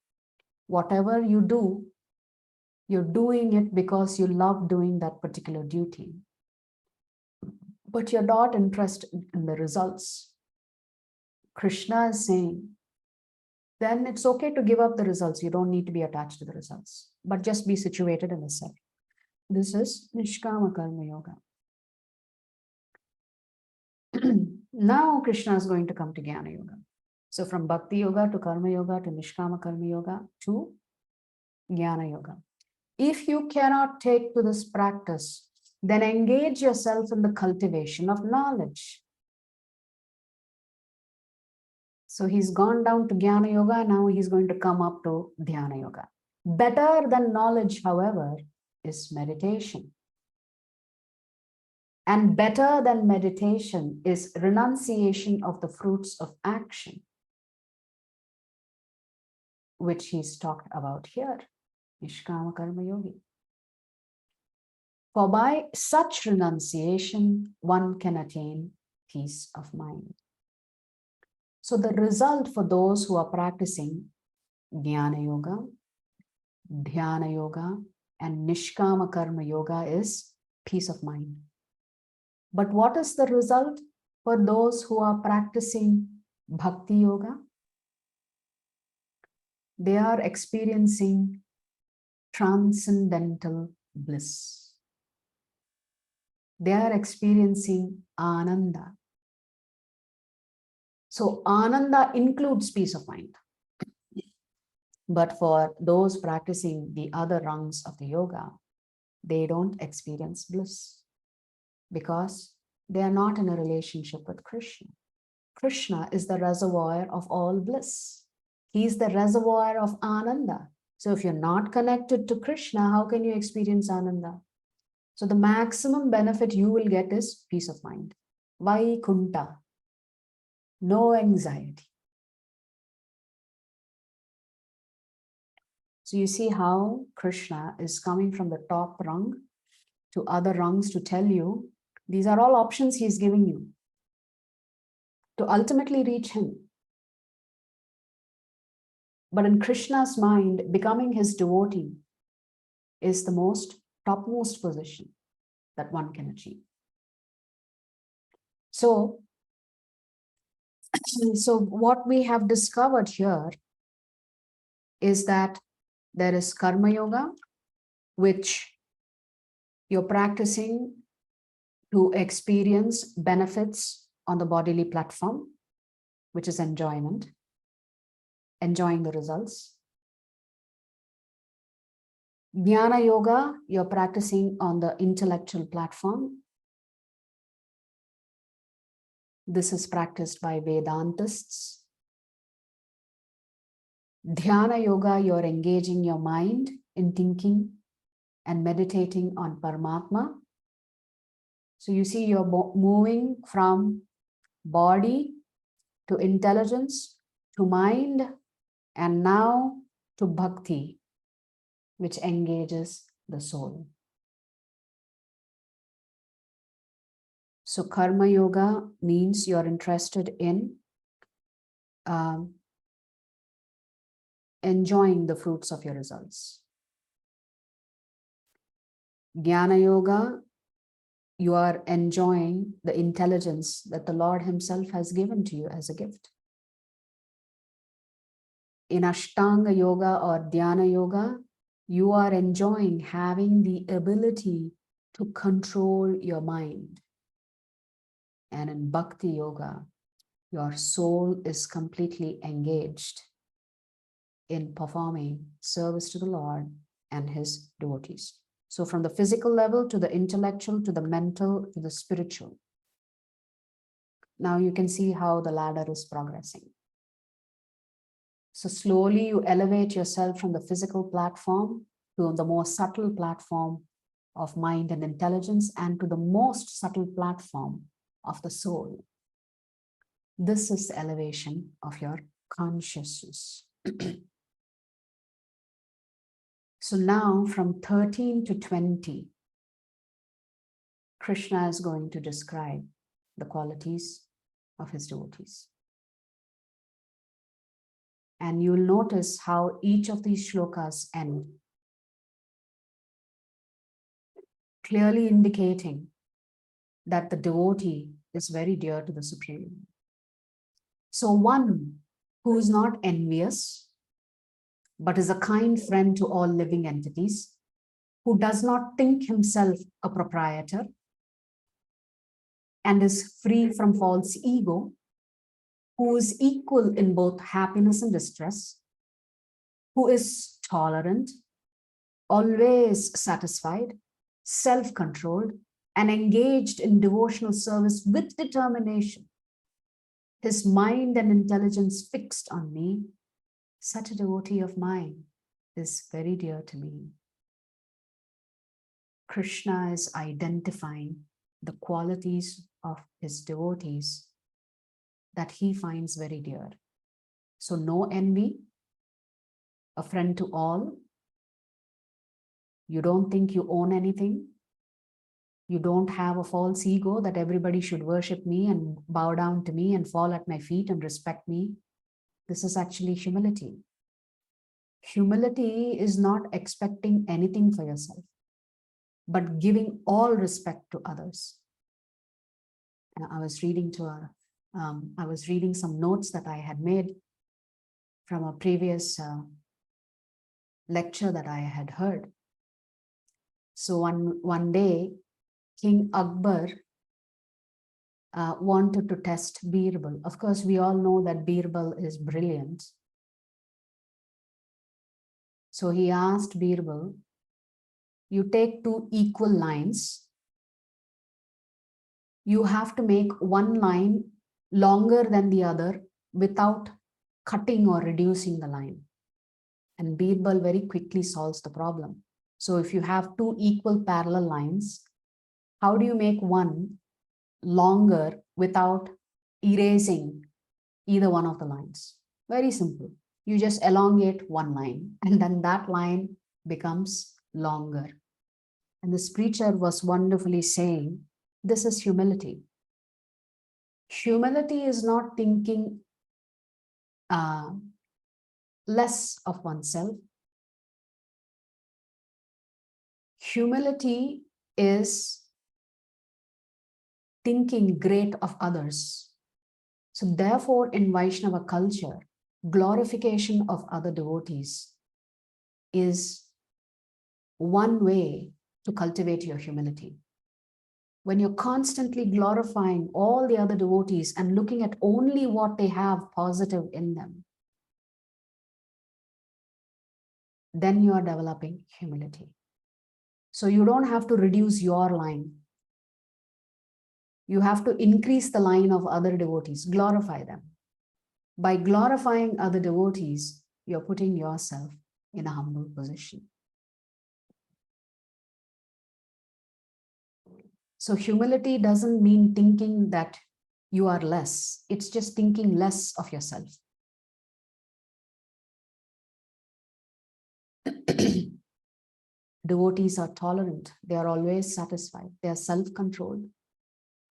Whatever you do, you're doing it because you love doing that particular duty. But you're not interested in the results. Krishna is saying, then it's okay to give up the results. You don't need to be attached to the results, but just be situated in the self. This is Nishkama Karma Yoga. Now Krishna is going to come to Jnana Yoga. So from Bhakti Yoga to Karma Yoga to Nishkama Karma Yoga to Jnana Yoga. If you cannot take to this practice, then engage yourself in the cultivation of knowledge. So he's gone down to Jnana Yoga, now he's going to come up to Dhyana Yoga. Better than knowledge, however, is meditation. And better than meditation is renunciation of the fruits of action, which he's talked about here, Nishkama Karma Yogi. For by such renunciation, one can attain peace of mind. So the result for those who are practicing Jnana Yoga, Dhyana Yoga, and Nishkama Karma Yoga is peace of mind. But what is the result for those who are practicing Bhakti Yoga, They are experiencing transcendental bliss. They are experiencing Ananda. So Ananda includes peace of mind. But for those practicing the other rungs of the yoga, they don't experience bliss because they are not in a relationship with Krishna. Krishna is the reservoir of all bliss. He is the reservoir of Ananda. So if you're not connected to Krishna, how can you experience Ananda? So the maximum benefit you will get is peace of mind. Vaikunta, no anxiety. So you see how Krishna is coming from the top rung to other rungs to tell you, these are all options he's giving you to ultimately reach him. But in Krishna's mind, becoming his devotee is the topmost position that one can achieve. So what we have discovered here is that there is karma yoga, which you're practicing to experience benefits on the bodily platform, which is enjoyment, enjoying the results. Jnana yoga, you're practicing on the intellectual platform. This is practiced by Vedantists. Dhyana yoga, you're engaging your mind in thinking and meditating on Paramatma. So you see, you're moving from body to intelligence, to mind, and now to bhakti, which engages the soul. So karma yoga means you're interested in enjoying the fruits of your results. Jnana yoga, you are enjoying the intelligence that the Lord himself has given to you as a gift. In Ashtanga yoga or Dhyana yoga, you are enjoying having the ability to control your mind. And in Bhakti yoga, your soul is completely engaged in performing service to the Lord and his devotees. So from the physical level to the intellectual, to the mental, to the spiritual. Now you can see how the ladder is progressing. So slowly you elevate yourself from the physical platform to the more subtle platform of mind and intelligence, and to the most subtle platform of the soul. This is the elevation of your consciousness. So now from 13 to 20, Krishna is going to describe the qualities of his devotees. And you will notice how each of these shlokas end, clearly indicating that the devotee is very dear to the Supreme. So one who is not envious, but is a kind friend to all living entities, who does not think himself a proprietor and is free from false ego, who is equal in both happiness and distress, who is tolerant, always satisfied, self-controlled, and engaged in devotional service with determination, his mind and intelligence fixed on me, such a devotee of mine is very dear to me. Krishna is identifying the qualities of his devotees that he finds very dear. So no envy, a friend to all. You don't think you own anything. You don't have a false ego that everybody should worship me and bow down to me and fall at my feet and respect me. This is actually humility. Humility is not expecting anything for yourself, but giving all respect to others. I was reading some notes that I had made from a previous lecture that I had heard. So one day, King Akbar wanted to test Birbal. Of course, we all know that Birbal is brilliant. So he asked Birbal, you take two equal lines. You have to make one line longer than the other without cutting or reducing the line. And Birbal very quickly solves the problem. So if you have two equal parallel lines, how do you make one longer without erasing either one of the lines? Very simple. You just elongate one line and then that line becomes longer. And this preacher was wonderfully saying, this is humility. Humility is not thinking less of oneself. Humility is thinking great of others. So therefore, in Vaishnava culture, glorification of other devotees is one way to cultivate your humility. When you're constantly glorifying all the other devotees and looking at only what they have positive in them, then you are developing humility. So you don't have to reduce your line. You have to increase the line of other devotees, glorify them. By glorifying other devotees, you're putting yourself in a humble position. So humility doesn't mean thinking that you are less. It's just thinking less of yourself. Devotees are tolerant. They are always satisfied. They are self-controlled.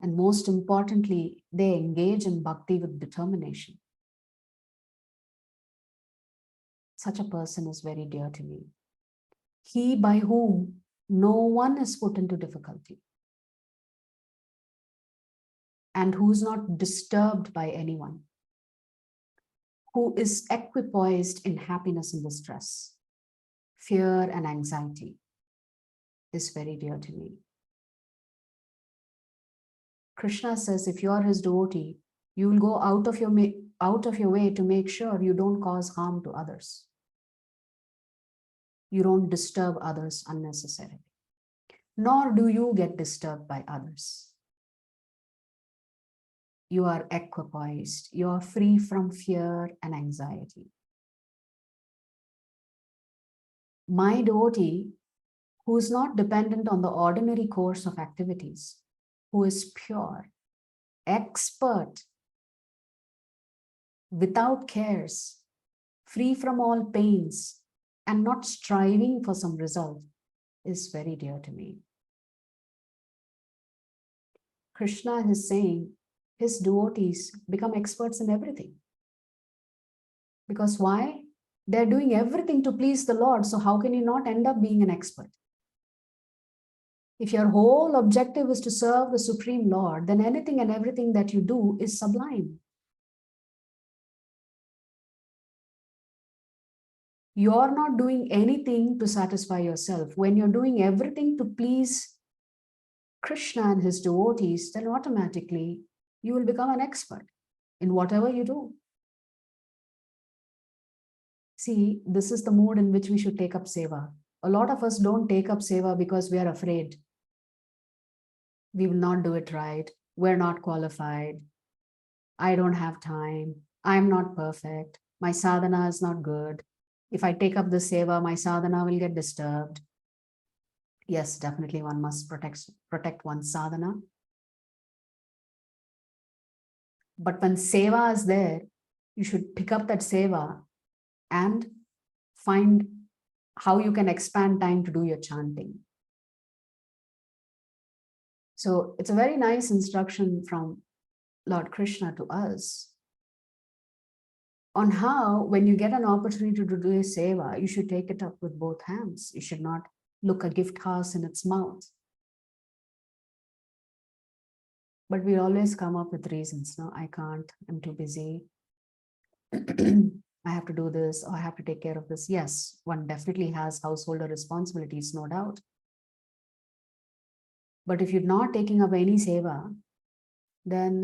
And most importantly, they engage in bhakti with determination. Such a person is very dear to me. He by whom no one is put into difficulty and who is not disturbed by anyone, who is equipoised in happiness and distress, fear and anxiety, is very dear to me. Krishna says, if you are his devotee, you will go out of your way to make sure you don't cause harm to others. You don't disturb others unnecessarily, nor do you get disturbed by others. You are equipoised. You are free from fear and anxiety. My devotee, who is not dependent on the ordinary course of activities, who is pure, expert, without cares, free from all pains, and not striving for some result, is very dear to me. Krishna is saying his devotees become experts in everything. Because why? They're doing everything to please the Lord. So how can you not end up being an expert? If your whole objective is to serve the Supreme Lord, then anything and everything that you do is sublime. You're not doing anything to satisfy yourself. When you're doing everything to please Krishna and his devotees, then automatically you will become an expert in whatever you do. See, this is the mood in which we should take up seva. A lot of us don't take up seva because we are afraid. We will not do it right. We're not qualified. I don't have time. I'm not perfect. My sadhana is not good. If I take up the seva, my sadhana will get disturbed. Yes, definitely one must protect one's sadhana. But when seva is there, you should pick up that seva and find how you can expand time to do your chanting. So it's a very nice instruction from Lord Krishna to us on how, when you get an opportunity to do a seva, you should take it up with both hands. You should not look a gift horse in its mouth. But we always come up with reasons. No, I can't, I'm too busy. I have to do this, or I have to take care of this. Yes, one definitely has householder responsibilities, no doubt. But if you're not taking up any seva, then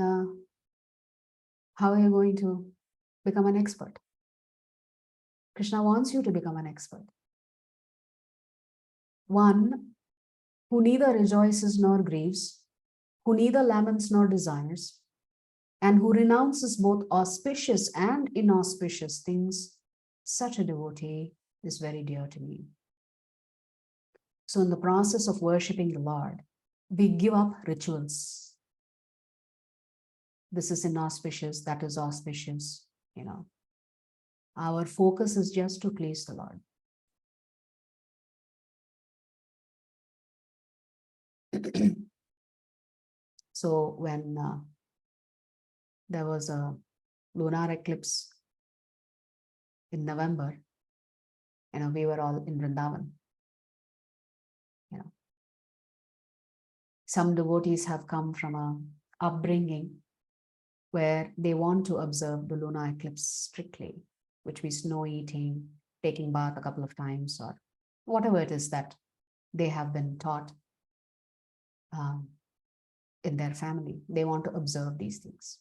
how are you going to become an expert? Krishna wants you to become an expert. One who neither rejoices nor grieves, who neither laments nor desires, and who renounces both auspicious and inauspicious things, such a devotee is very dear to me. So in the process of worshipping the Lord, we give up rituals. This is inauspicious, that is auspicious, Our focus is just to please the Lord. So when there was a lunar eclipse in November, we were all in Vrindavan. Some devotees have come from an upbringing where they want to observe the lunar eclipse strictly, which means no eating, taking bath a couple of times, or whatever it is that they have been taught in their family. They want to observe these things.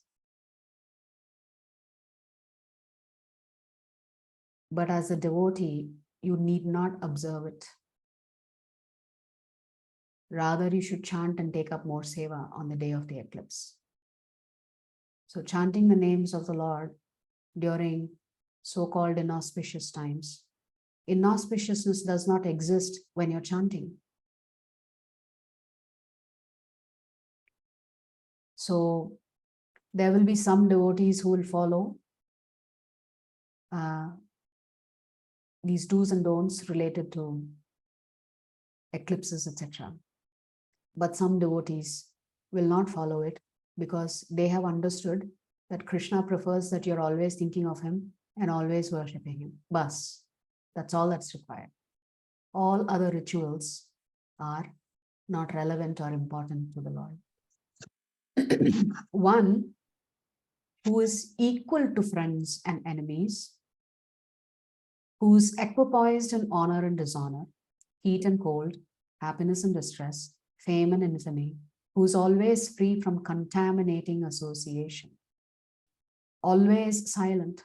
But as a devotee, you need not observe it. Rather, you should chant and take up more seva on the day of the eclipse. So chanting the names of the Lord during so-called inauspicious times. Inauspiciousness does not exist when you're chanting. So there will be some devotees who will follow these do's and don'ts related to eclipses, etc. But some devotees will not follow it because they have understood that Krishna prefers that you're always thinking of him and always worshipping him. Bas, that's all that's required. All other rituals are not relevant or important to the Lord. One who is equal to friends and enemies, who's equipoised in honor and dishonor, heat and cold, happiness and distress, fame and infamy, who's always free from contaminating association, always silent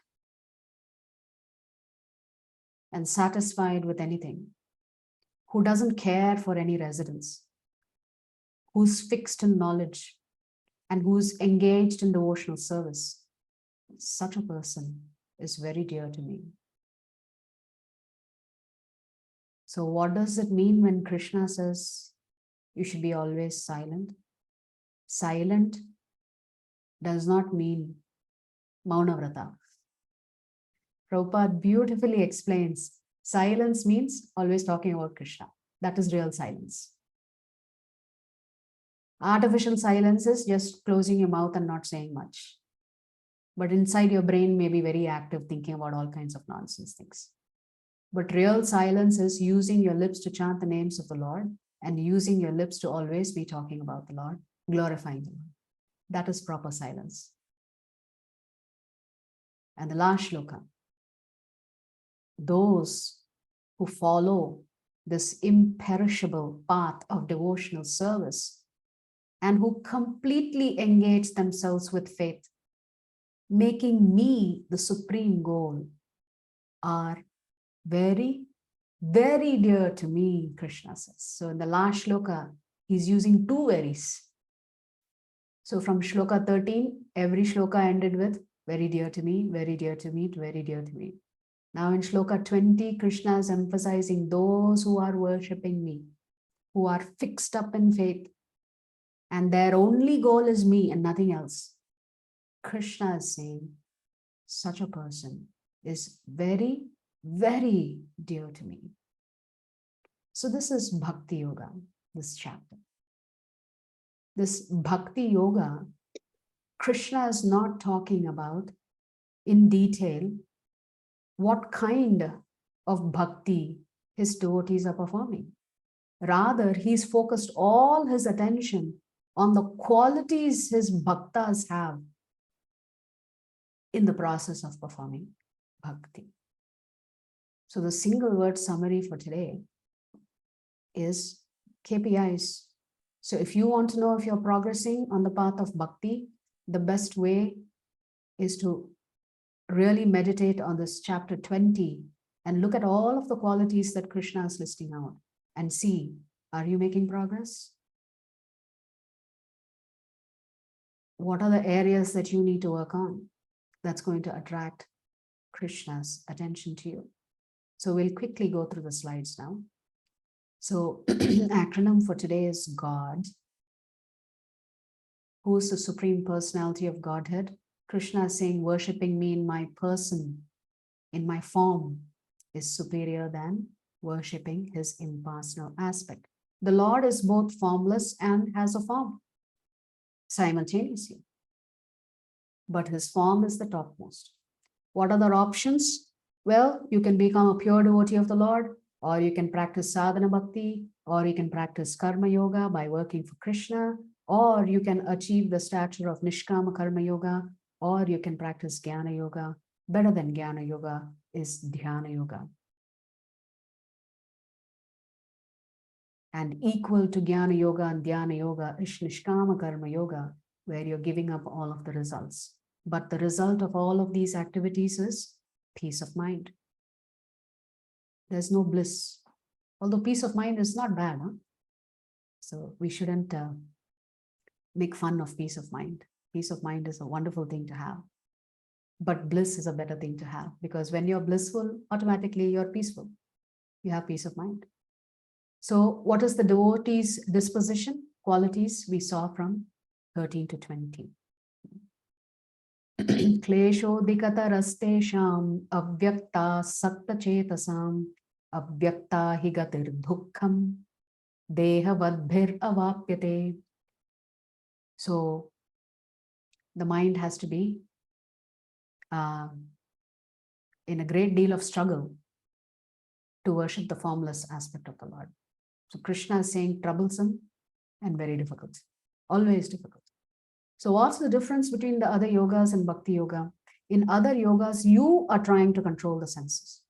and satisfied with anything, who doesn't care for any residence, who's fixed in knowledge, and who's engaged in devotional service. Such a person is very dear to me. So what does it mean when Krishna says you should be always silent? Silent does not mean Maunavrata. Prabhupada beautifully explains silence means always talking about Krishna. That is real silence. Artificial silence is just closing your mouth and not saying much. But inside your brain may be very active, thinking about all kinds of nonsense things. But real silence is using your lips to chant the names of the Lord and using your lips to always be talking about the Lord, glorifying the Lord. That is proper silence. And the last shloka. Those who follow this imperishable path of devotional service and who completely engage themselves with faith, making me the supreme goal, are very, very dear to me, Krishna says. So in the last shloka, he's using two veris. So from shloka 13, every shloka ended with very dear to me, very dear to me, very dear to me. Now in shloka 20, Krishna is emphasizing those who are worshipping me, who are fixed up in faith, and their only goal is me and nothing else. Krishna is saying, such a person is very, very dear to me. So this is Bhakti Yoga, this chapter. This Bhakti Yoga, Krishna is not talking about in detail what kind of bhakti his devotees are performing. Rather, he's focused all his attention on the qualities his bhaktas have in the process of performing bhakti. So the single word summary for today is KPIs. So if you want to know if you're progressing on the path of bhakti, the best way is to really meditate on this chapter 20 and look at all of the qualities that Krishna is listing out and see, are you making progress? What are the areas that you need to work on that's going to attract Krishna's attention to you? So we'll quickly go through the slides now. So acronym for today is God. Who is the Supreme Personality of Godhead? Krishna is saying worshipping me in my person, in my form, is superior than worshipping his impersonal aspect. The Lord is both formless and has a form simultaneously, but his form is the topmost. What are the options? Well, you can become a pure devotee of the Lord, or you can practice sadhana bhakti, or you can practice karma yoga by working for Krishna, or you can achieve the stature of nishkama karma yoga, or you can practice jnana yoga. Better than jnana yoga is dhyana yoga. And equal to jnana yoga and dhyana yoga is nishkama karma yoga, where you're giving up all of the results. But the result of all of these activities is peace of mind. There's no bliss. Although peace of mind is not bad, huh? So we shouldn't make fun of peace of mind. Peace of mind is a wonderful thing to have. But bliss is a better thing to have, because when you're blissful, automatically you're peaceful. You have peace of mind. So what is the devotee's disposition? Qualities we saw from 13 to 20. Kleshodikatarastesham avyakta saktachetasam avyakta hi gatir dukkham dehavadbhir avapyate. So the mind has to be in a great deal of struggle to worship the formless aspect of the Lord. So Krishna is saying troublesome and very difficult, always difficult. So what's the difference between the other yogas and bhakti yoga? In other yogas, you are trying to control the senses.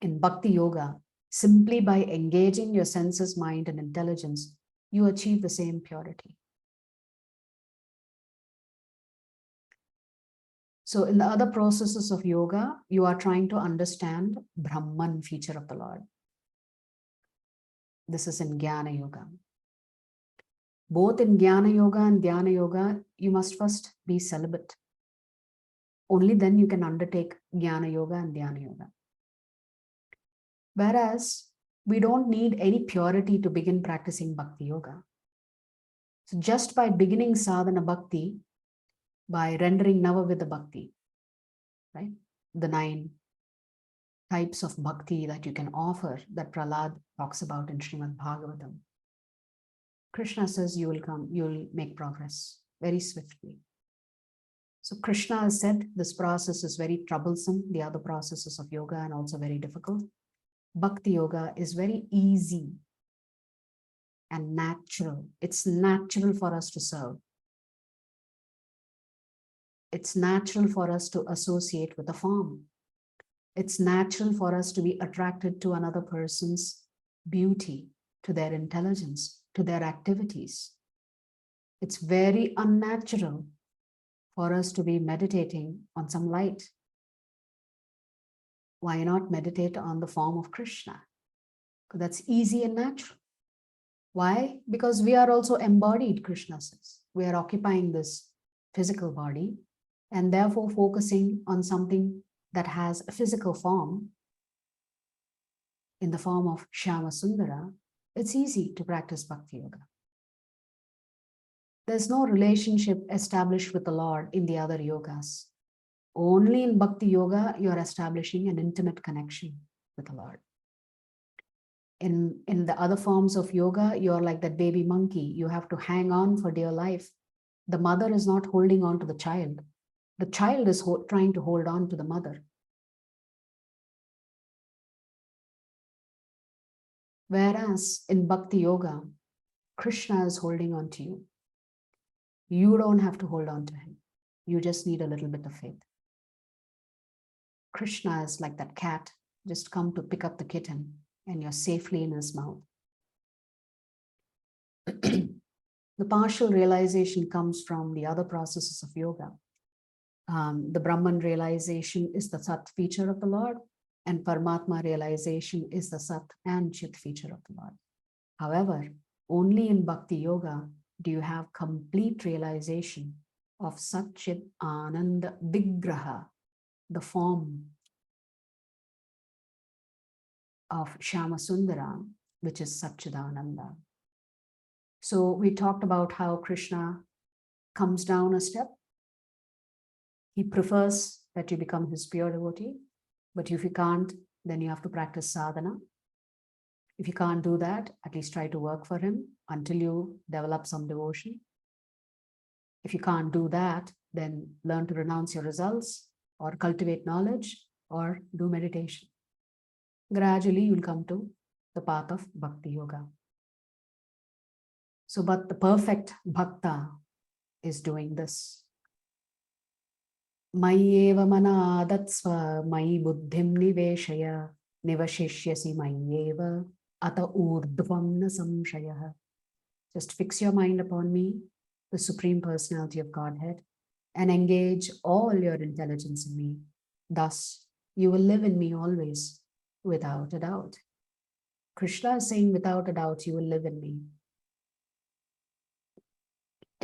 In bhakti yoga, simply by engaging your senses, mind, and intelligence, you achieve the same purity. So in the other processes of yoga, you are trying to understand Brahman feature of the Lord. This is in Jnana Yoga. Both in Jnana Yoga and Dhyana Yoga, you must first be celibate. Only then you can undertake Jnana Yoga and Dhyana Yoga. Whereas we don't need any purity to begin practicing Bhakti Yoga. So just by beginning sadhana bhakti, by rendering Navavidha Bhakti, right? The 9 types of bhakti that you can offer that Prahlad talks about in Srimad Bhagavatam. Krishna says you will make progress very swiftly. So Krishna has said this process is very troublesome, the other processes of yoga, and also very difficult. Bhakti yoga is very easy and natural. It's natural for us to serve. It's natural for us to associate with a form. It's natural for us to be attracted to another person's beauty, to their intelligence, to their activities. It's very unnatural for us to be meditating on some light. Why not meditate on the form of Krishna? Because that's easy and natural. Why? Because we are also embodied, Krishna says. We are occupying this physical body and therefore focusing on something that has a physical form in the form of Shyama Sundara. It's easy to practice Bhakti Yoga. There's no relationship established with the Lord in the other yogas. Only in Bhakti Yoga, you're establishing an intimate connection with the Lord. In the other forms of yoga, you're like that baby monkey. You have to hang on for dear life. The mother is not holding on to the child. The child is trying to hold on to the mother. Whereas in Bhakti Yoga, Krishna is holding on to you. You don't have to hold on to him. You just need a little bit of faith. Krishna is like that cat, just come to pick up the kitten and you're safely in his mouth. The partial realization comes from the other processes of yoga. The Brahman realization is the Sat feature of the Lord, and Paramatma realization is the Sat and Chit feature of the Lord. However, only in Bhakti Yoga do you have complete realization of Sat Chit Ananda Vigraha, the form of Shyamasundara, which is Satchidananda. So we talked about how Krishna comes down a step. He prefers that you become his pure devotee, but if you can't, then you have to practice sadhana. If you can't do that, at least try to work for him until you develop some devotion. If you can't do that, then learn to renounce your results or cultivate knowledge or do meditation. Gradually, you'll come to the path of Bhakti Yoga. So, but the perfect Bhakta is doing this. Mayyeva mana adatsva mayi buddhim niveshaya nivashishyasi mayyeva ata urdhvam na samshayah. Just fix your mind upon me, the Supreme Personality of Godhead, and engage all your intelligence in me. Thus, you will live in me always, without a doubt. Krishna is saying, without a doubt, you will live in me.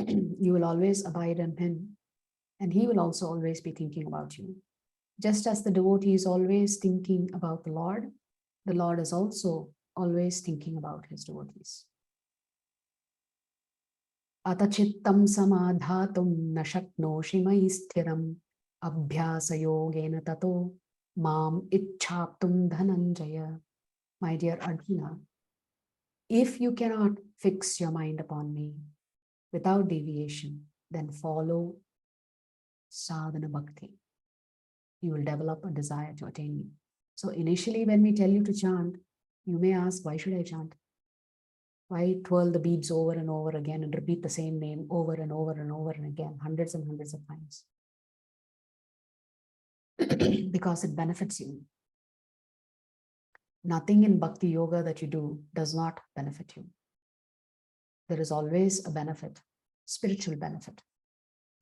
You will always abide in him, and he will also always be thinking about you. Just as the devotee is always thinking about the Lord is also always thinking about his devotees. Atachittam samadhatum na shaknoshi mai sthiram abhyasa yogena tato mam ichhaptum dhananjaya. My dear Arjuna, if you cannot fix your mind upon me without deviation, then follow sadhana bhakti. You will develop a desire to attain me. So initially when we tell you to chant, you may ask, why should I chant? Why twirl the beads over and over again and repeat the same name over and over and over and again, hundreds and hundreds of times? Because it benefits you. Nothing in Bhakti Yoga that you do does not benefit you. There is always a benefit, spiritual benefit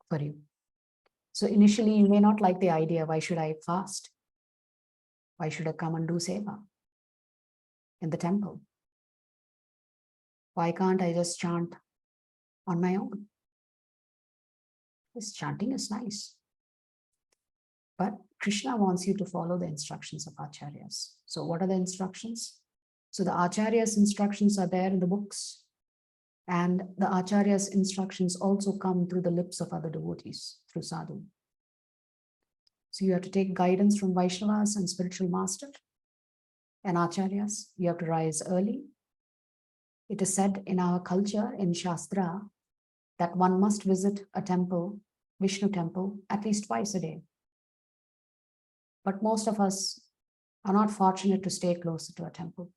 for you. So initially you may not like the idea, why should I fast? Why should I come and do seva in the temple? Why can't I just chant on my own? This chanting is nice. But Krishna wants you to follow the instructions of Acharyas. So what are the instructions? So the Acharyas' instructions are there in the books. And the Acharyas' instructions also come through the lips of other devotees, through sadhu. So you have to take guidance from Vaishnavas and spiritual master and Acharyas. You have to rise early. It is said in our culture, in Shastra, that one must visit a temple, Vishnu temple, at least twice a day. But most of us are not fortunate to stay closer to a temple.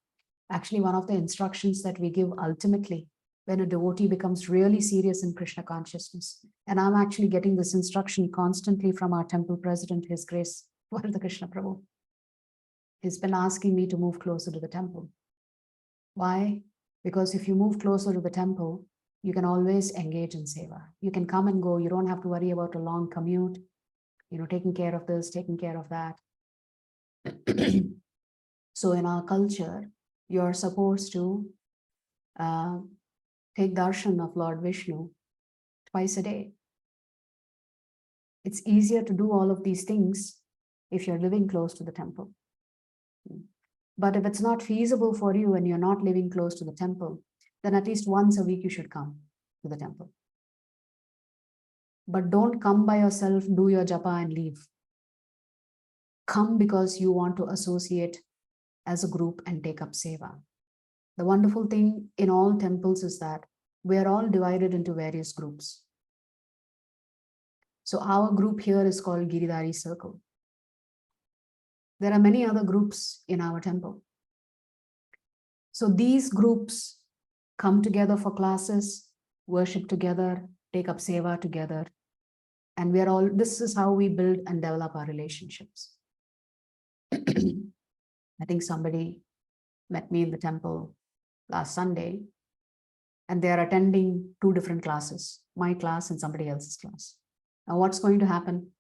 Actually, one of the instructions that we give ultimately when a devotee becomes really serious in Krishna consciousness, and I'm actually getting this instruction constantly from our temple president, His Grace, Varada Krishna Prabhu. He's been asking me to move closer to the temple. Why? Because if you move closer to the temple, you can always engage in seva. You can come and go. You don't have to worry about a long commute, taking care of this, taking care of that. So in our culture, you're supposed to take darshan of Lord Vishnu twice a day. It's easier to do all of these things if you're living close to the temple. But if it's not feasible for you and you're not living close to the temple, then at least once a week you should come to the temple. But don't come by yourself, do your japa and leave. Come because you want to associate as a group and take up seva. The wonderful thing in all temples is that we are all divided into various groups. So our group here is called Giridhari Circle. There are many other groups in our temple. So these groups come together for classes, worship together, take up seva together. And this is how we build and develop our relationships. I think somebody met me in the temple last Sunday, and they are attending 2 different classes, my class and somebody else's class. Now, what's going to happen?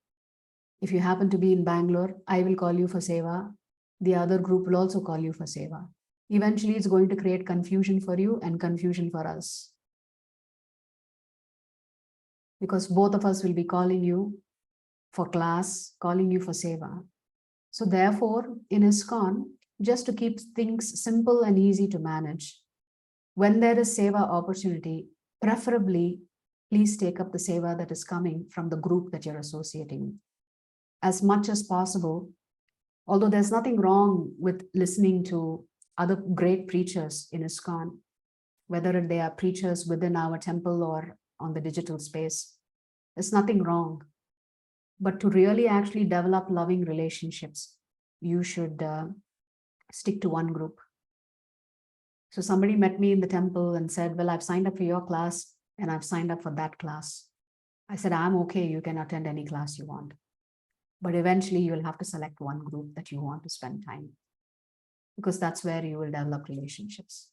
If you happen to be in Bangalore, I will call you for seva. The other group will also call you for seva. Eventually, it's going to create confusion for you and confusion for us. Because both of us will be calling you for class, calling you for seva. So therefore, in ISKCON, just to keep things simple and easy to manage, when there is seva opportunity, preferably, please take up the seva that is coming from the group that you're associating with. As much as possible, although there's nothing wrong with listening to other great preachers in ISKCON, whether they are preachers within our temple or on the digital space, there's nothing wrong. But to really actually develop loving relationships, you should stick to one group. So somebody met me in the temple and said, well, I've signed up for your class and I've signed up for that class. I said, I'm okay, you can attend any class you want. But eventually you'll have to select one group that you want to spend time, because that's where you will develop relationships.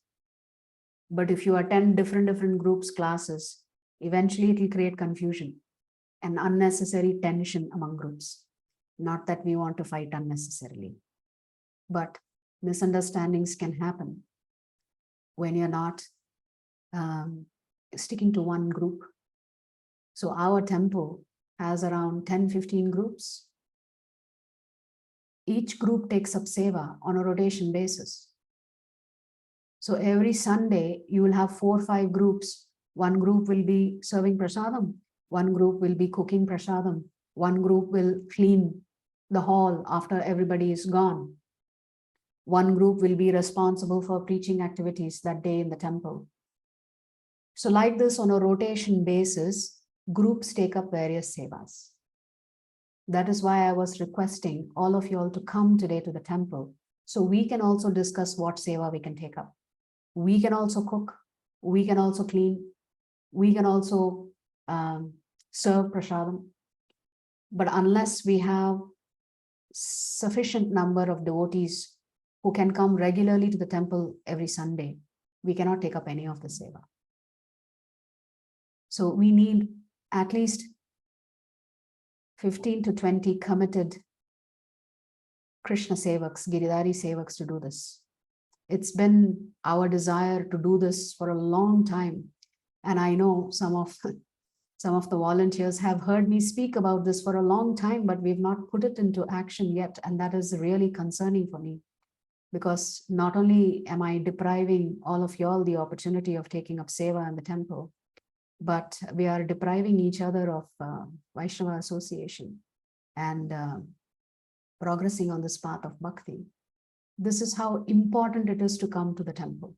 But if you attend different groups, classes, eventually it will create confusion and unnecessary tension among groups. Not that we want to fight unnecessarily, but misunderstandings can happen when you're not sticking to one group. So our temple has around 10-15 groups. Each group takes up seva on a rotation basis. So every Sunday, you will have 4 or 5 groups. One group will be serving prasadam. One group will be cooking prasadam. One group will clean the hall after everybody is gone. One group will be responsible for preaching activities that day in the temple. So like this, on a rotation basis, groups take up various sevas. That is why I was requesting all of you all to come today to the temple, so we can also discuss what seva we can take up. We can also cook, we can also clean, we can also serve prasadam. But unless we have sufficient number of devotees who can come regularly to the temple every Sunday, we cannot take up any of the seva. So we need at least 15 to 20 committed Krishna sevaks, Giridhari sevaks to do this. It's been our desire to do this for a long time. And I know some of the volunteers have heard me speak about this for a long time, but we've not put it into action yet. And that is really concerning for me, because not only am I depriving all of y'all the opportunity of taking up seva in the temple, but we are depriving each other of Vaishnava association and progressing on this path of bhakti. This is how important it is to come to the temple.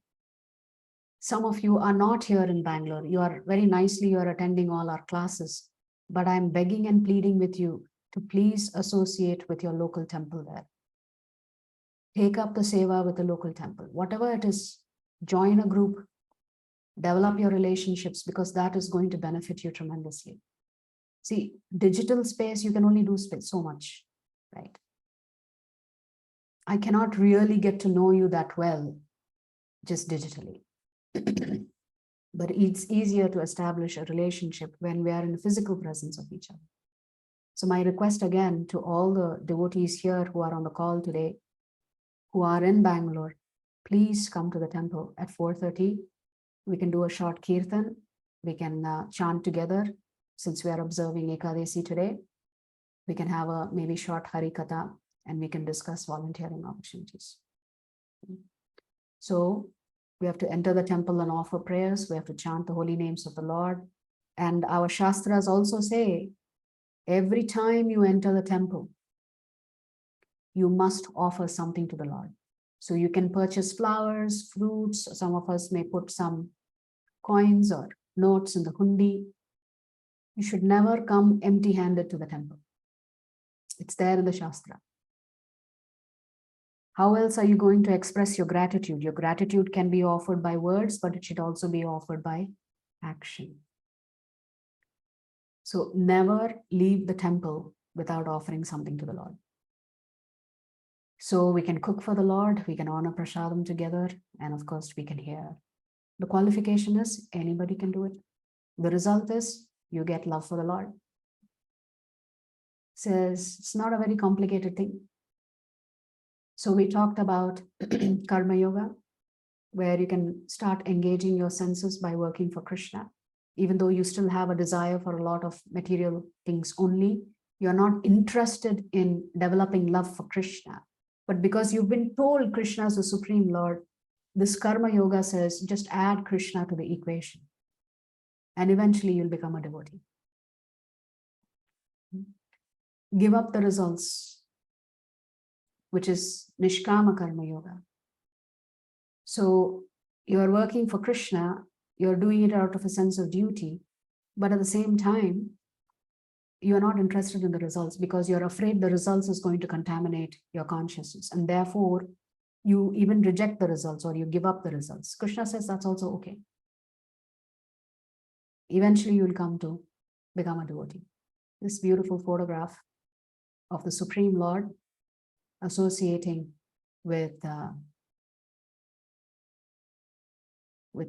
Some of you are not here in Bangalore. You are very nicely, you are attending all our classes, but I'm begging and pleading with you to please associate with your local temple there. Take up the seva with the local temple. Whatever it is, join a group, develop your relationships, because that is going to benefit you tremendously. See, digital space, you can only do so much, right? I cannot really get to know you that well just digitally. But it's easier to establish a relationship when we are in the physical presence of each other. So my request again to all the devotees here who are on the call today, who are in Bangalore, please come to the temple at 4:30. We can do a short kirtan. We can chant together. Since we are observing Ekadasi today, we can have a maybe short Harikatha and we can discuss volunteering opportunities. So we have to enter the temple and offer prayers. We have to chant the holy names of the Lord. And our Shastras also say, every time you enter the temple, you must offer something to the Lord. So you can purchase flowers, fruits. Some of us may put some coins or notes in the hundi. You should never come empty-handed to the temple. It's there in the Shastra. How else are you going to express your gratitude? Your gratitude can be offered by words, but it should also be offered by action. So never leave the temple without offering something to the Lord. So we can cook for the Lord, we can honor prasadam together, and of course we can hear. The qualification is anybody can do it. The result is you get love for the Lord. Says it's not a very complicated thing. So we talked about karma yoga, where you can start engaging your senses by working for Krishna. Even though you still have a desire for a lot of material things only, you're not interested in developing love for Krishna. But because you've been told Krishna is the Supreme Lord, this karma yoga says just add Krishna to the equation. And eventually you'll become a devotee. Give up the results, which is Nishkama Karma Yoga. So you're working for Krishna, you're doing it out of a sense of duty, but at the same time, you're not interested in the results because you're afraid the results is going to contaminate your consciousness. And therefore, you even reject the results or you give up the results. Krishna says that's also okay. Eventually, you will come to become a devotee. This beautiful photograph of the Supreme Lord associating with a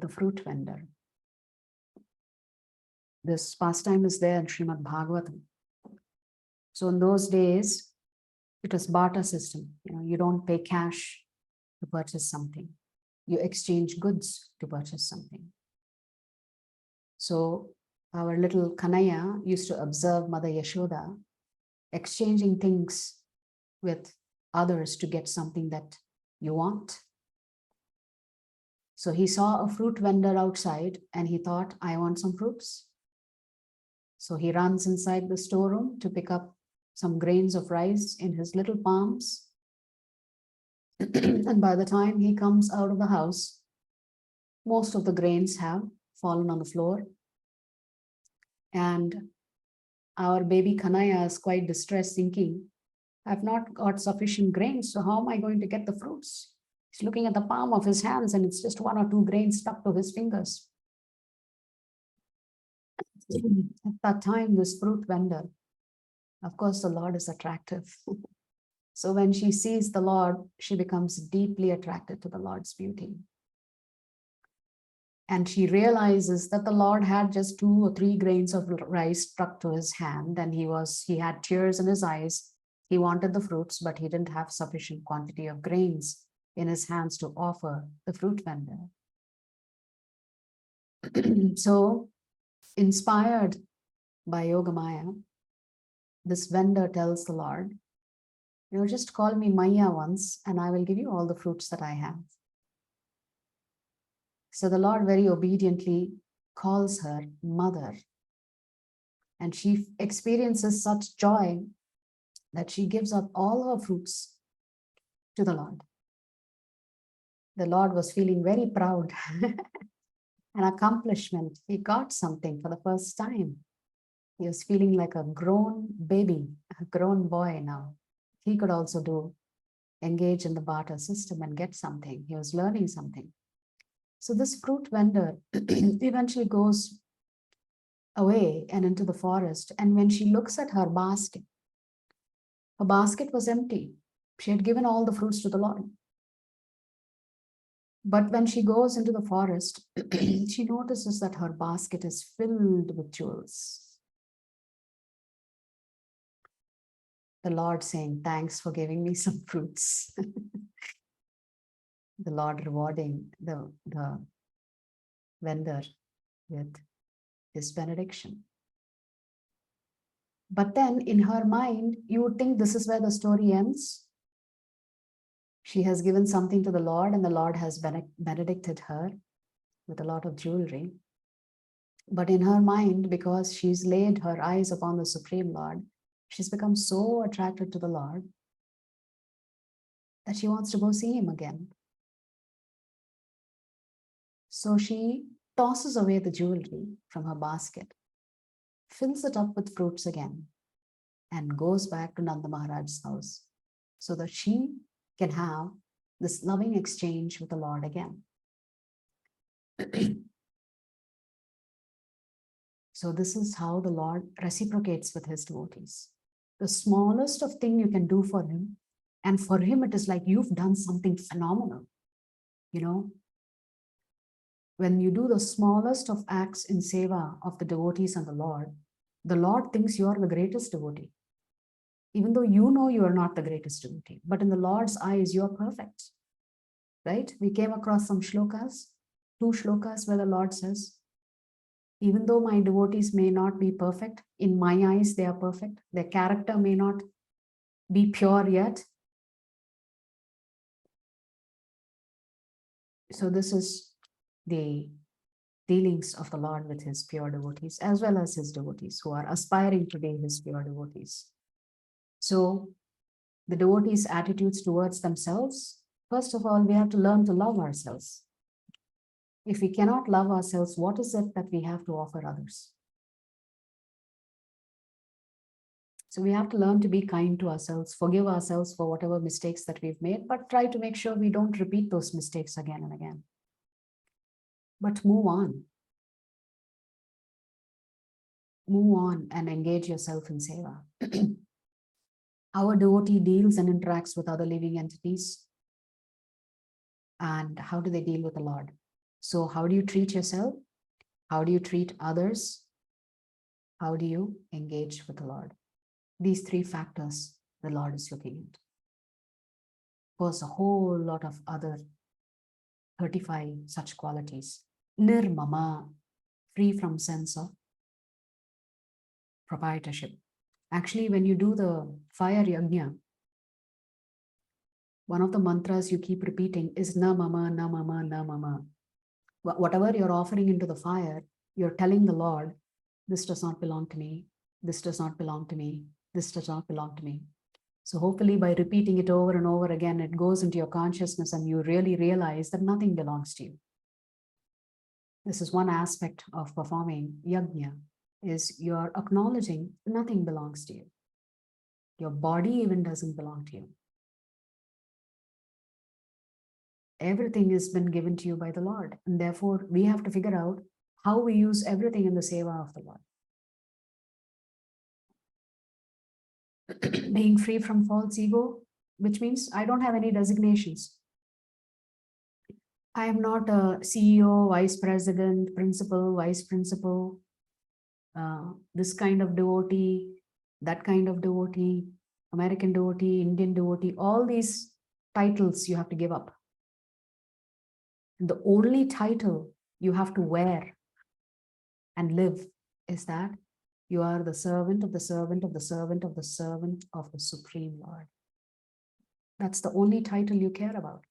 fruit vendor. This pastime is there in Srimad Bhagavatam. So in those days, it was barter system. You don't pay cash to purchase something. You exchange goods to purchase something. So our little Kanaya used to observe Mother Yashoda exchanging things with others to get something that you want. So he saw a fruit vendor outside and he thought, I want some fruits. So he runs inside the storeroom to pick up some grains of rice in his little palms. And by the time he comes out of the house, most of the grains have fallen on the floor. And our baby Kanaya is quite distressed, thinking, I've not got sufficient grains, so how am I going to get the fruits? He's looking at the palm of his hands and it's just 1 or 2 grains stuck to his fingers. At that time, this fruit vendor, of course, the Lord is attractive. So when she sees the Lord, she becomes deeply attracted to the Lord's beauty. And she realizes that the Lord had just 2 or 3 grains of rice stuck to his hand, and he had tears in his eyes. He wanted the fruits, but he didn't have sufficient quantity of grains in his hands to offer the fruit vendor. So, inspired by Yogamaya, this vendor tells the Lord, just call me Maya once and I will give you all the fruits that I have. So the Lord very obediently calls her mother. And she experiences such joy that she gives up all her fruits to the Lord. The Lord was feeling very proud. An accomplishment. He got something for the first time. He was feeling like a grown baby, a grown boy now. He could also engage in the barter system and get something. He was learning something. So this fruit vendor eventually goes away and into the forest. And when she looks at her basket was empty. She had given all the fruits to the Lord. But when she goes into the forest, she notices that her basket is filled with jewels. The Lord saying, thanks for giving me some fruits. The Lord rewarding the vendor with his benediction. But then in her mind, you would think this is where the story ends. She has given something to the Lord and the Lord has benedicted her with a lot of jewelry. But in her mind, because she's laid her eyes upon the Supreme Lord, she's become so attracted to the Lord that she wants to go see him again. So she tosses away the jewelry from her basket, fills it up with fruits again, and goes back to Nanda Maharaj's house so that she can have this loving exchange with the Lord again. So this is how the Lord reciprocates with his devotees. The smallest of thing you can do for him, And for him, it is like you've done something phenomenal. You know, when you do the smallest of acts in seva of the devotees and the Lord thinks you are the greatest devotee. Even though you know you are not the greatest devotee, but in the Lord's eyes, you are perfect. Right? We came across some shlokas, 2 shlokas where the Lord says, even though my devotees may not be perfect, in my eyes, they are perfect. Their character may not be pure yet. So this is the dealings of the Lord with his pure devotees, as well as his devotees who are aspiring to be his pure devotees. So the devotees' attitudes towards themselves, first of all, we have to learn to love ourselves. If we cannot love ourselves, what is it that we have to offer others? So we have to learn to be kind to ourselves, forgive ourselves for whatever mistakes that we've made, but try to make sure we don't repeat those mistakes again and again. But move on. Move on and engage yourself in seva. Our devotee deals and interacts with other living entities. And how do they deal with the Lord? So how do you treat yourself? How do you treat others? How do you engage with the Lord? These 3 factors the Lord is looking at. Of course, a whole lot of other 35 such qualities. Nirmama, free from sense of proprietorship. Actually, when you do the fire yajna, one of the mantras you keep repeating is na mama, na mama, na mama. Whatever you're offering into the fire, you're telling the Lord, this does not belong to me, this does not belong to me, this does not belong to me. So hopefully by repeating it over and over again, it goes into your consciousness and you really realize that nothing belongs to you. This is one aspect of performing yajna, is you're acknowledging nothing belongs to you. Your body even doesn't belong to you. Everything has been given to you by the Lord. And therefore, we have to figure out how we use everything in the seva of the Lord. Being free from false ego, which means I don't have any designations. I am not a CEO, vice president, principal, vice principal, this kind of devotee, that kind of devotee, American devotee, Indian devotee, all these titles you have to give up. The only title you have to wear and live is that you are the servant of the servant of the servant of the servant of the Supreme Lord. That's the only title you care about.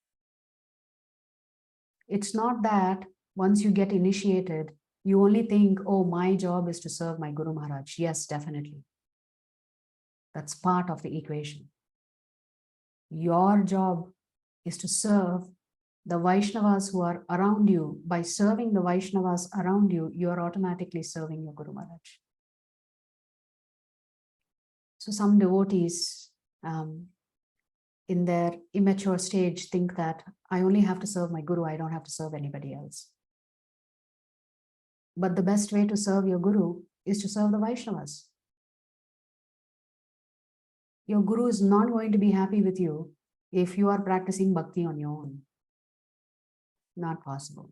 It's not that once you get initiated, you only think, oh, my job is to serve my Guru Maharaj. Yes, definitely. That's part of the equation. Your job is to serve the Vaishnavas who are around you. By serving the Vaishnavas around you, you are automatically serving your Guru Maharaj. So some devotees in their immature stage think that I only have to serve my Guru, I don't have to serve anybody else. But the best way to serve your Guru is to serve the Vaishnavas. Your Guru is not going to be happy with you if you are practicing bhakti on your own. Not possible.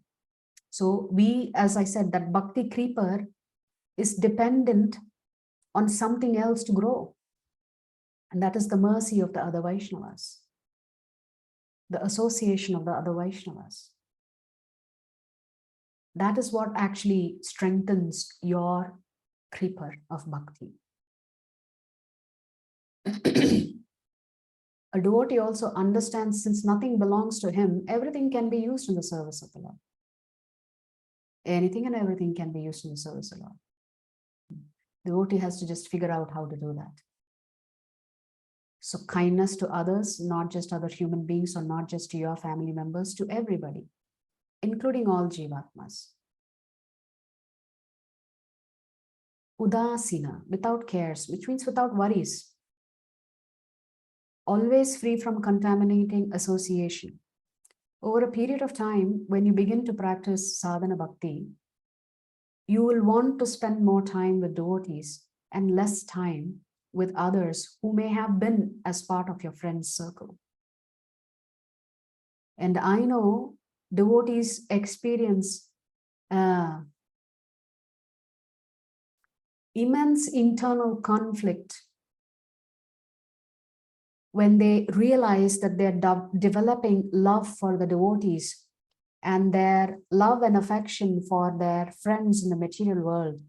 So we, as I said, that bhakti creeper is dependent on something else to grow. And that is the mercy of the other Vaishnavas, the association of the other Vaishnavas. That is what actually strengthens your creeper of bhakti. A devotee also understands, since nothing belongs to him, everything can be used in the service of the Lord. Anything and everything can be used in the service of the Lord. The devotee has to just figure out how to do that. So kindness to others, not just other human beings or not just to your family members, to everybody, including all Jivatmas. Udasina, without cares, which means without worries. Always free from contaminating association. Over a period of time, when you begin to practice sadhana bhakti, you will want to spend more time with devotees and less time with others who may have been as part of your friend's circle. And I know devotees experience immense internal conflict when they realize that they're developing love for the devotees and their love and affection for their friends in the material world,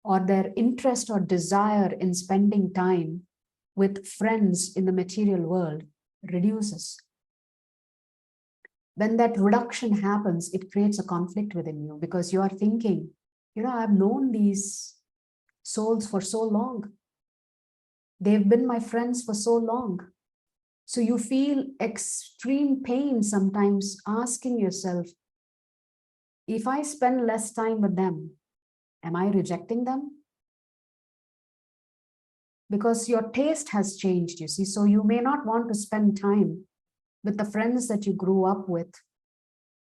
or their interest or desire in spending time with friends in the material world reduces. When that reduction happens, it creates a conflict within you because you are thinking, I've known these souls for so long. They've been my friends for so long. So you feel extreme pain sometimes asking yourself, if I spend less time with them, am I rejecting them? Because your taste has changed, you see. So you may not want to spend time with the friends that you grew up with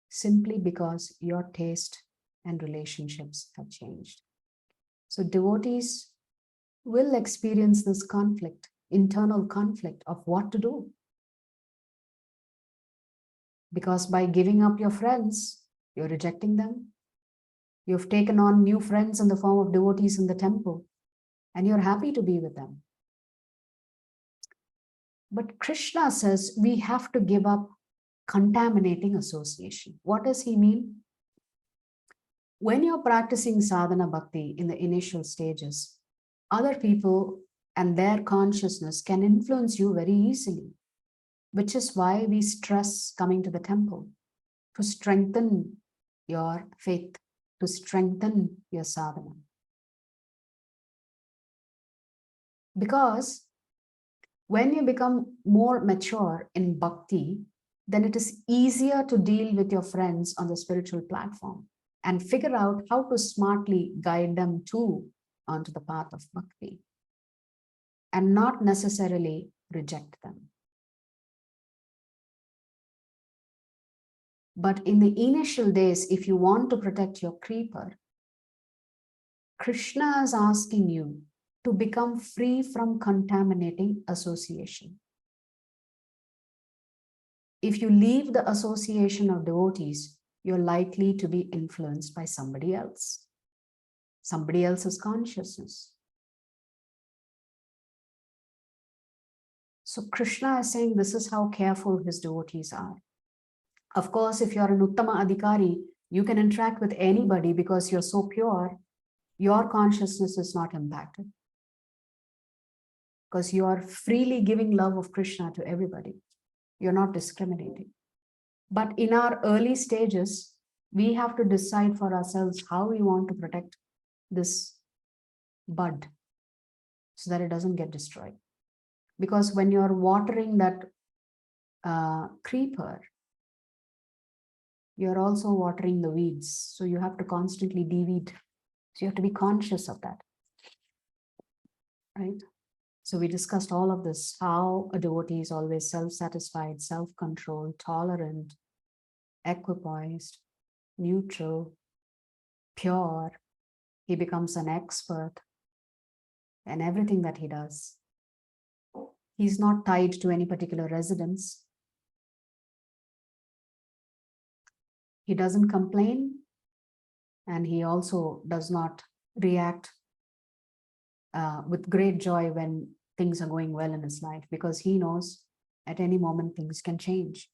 simply because your taste and relationships have changed. So devotees will experience this conflict, internal conflict of what to do. Because by giving up your friends, you're rejecting them. You've taken on new friends in the form of devotees in the temple, and you're happy to be with them. But Krishna says we have to give up contaminating association. What does he mean? When you're practicing sadhana bhakti in the initial stages, other people and their consciousness can influence you very easily, which is why we stress coming to the temple, to strengthen your faith, to strengthen your sadhana. Because when you become more mature in bhakti, then it is easier to deal with your friends on the spiritual platform and figure out how to smartly guide them too onto the path of bhakti and not necessarily reject them. But in the initial days, if you want to protect your creeper, Krishna is asking you to become free from contaminating association. If you leave the association of devotees, you're likely to be influenced by somebody else, somebody else's consciousness. So Krishna is saying this is how careful his devotees are. Of course, if you're an Uttama Adhikari, you can interact with anybody because you're so pure, your consciousness is not impacted. Because you are freely giving love of Krishna to everybody. You're not discriminating. But in our early stages, we have to decide for ourselves how we want to protect this bud so that it doesn't get destroyed. Because when you're watering that creeper, you're also watering the weeds. So you have to constantly de-weed. So you have to be conscious of that, right? So we discussed all of this, how a devotee is always self-satisfied, self-controlled, tolerant, equipoised, neutral, pure. He becomes an expert in everything that he does. He's not tied to any particular residence. He doesn't complain, and he also does not react with great joy when things are going well in his life, because he knows at any moment things can change.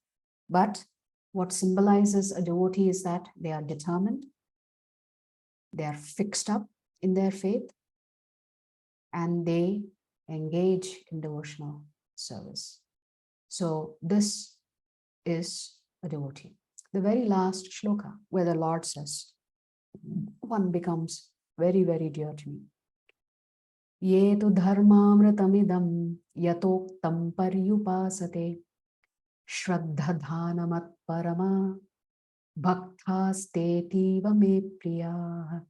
But what symbolizes a devotee is that they are determined, they are fixed up in their faith, and they engage in devotional service. So this is a devotee. The very last shloka, where the Lord says, one becomes very, very dear to me. Ye tu dharmamritamidam yatoktam paryupasate shraddhadhanamat parama bhaktastetiva me priya.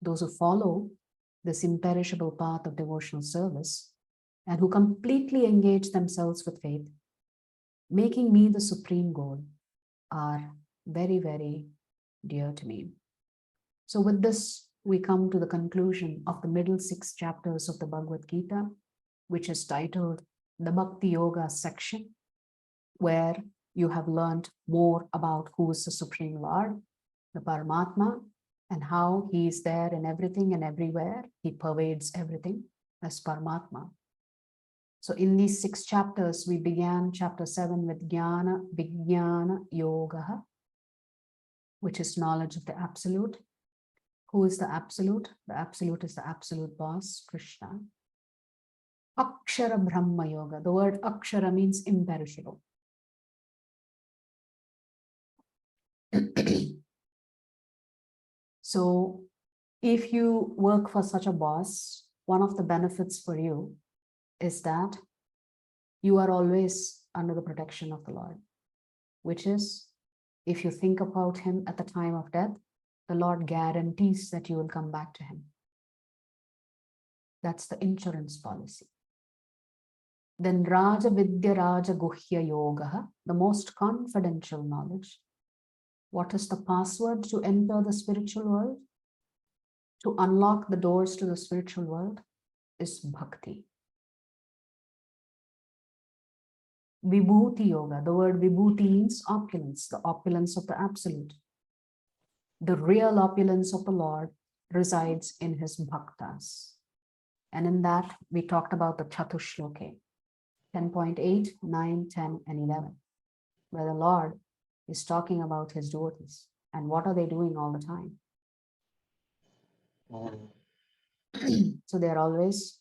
Those who follow this imperishable path of devotional service and who completely engage themselves with faith, making me the supreme goal, are very, very dear to me. So with this, we come to the conclusion of the middle 6 chapters of the Bhagavad Gita, which is titled the Bhakti Yoga section, where you have learned more about who is the Supreme Lord, the Paramatma, and how he is there in everything and everywhere. He pervades everything as Paramatma. So in these 6 chapters, we began chapter 7 with Jnana Vijnana Yoga, which is knowledge of the Absolute. Who is the Absolute? The Absolute is the Absolute Boss, Krishna. Akshara Brahma Yoga. The word Akshara means imperishable. So if you work for such a boss, one of the benefits for you is that you are always under the protection of the Lord, which is, if you think about him at the time of death, the Lord guarantees that you will come back to him. That's the insurance policy. Then Raja Vidya Raja Guhya Yoga, the most confidential knowledge. What is the password to enter the spiritual world? To unlock the doors to the spiritual world is bhakti. Vibhuti Yoga, the word Vibhuti means opulence, the opulence of the Absolute. The real opulence of the Lord resides in his bhaktas. And in that, we talked about the Chatushloke, 10.8, 9, 10, and 11, where the Lord is talking about his devotees. And what are they doing all the time? So they're always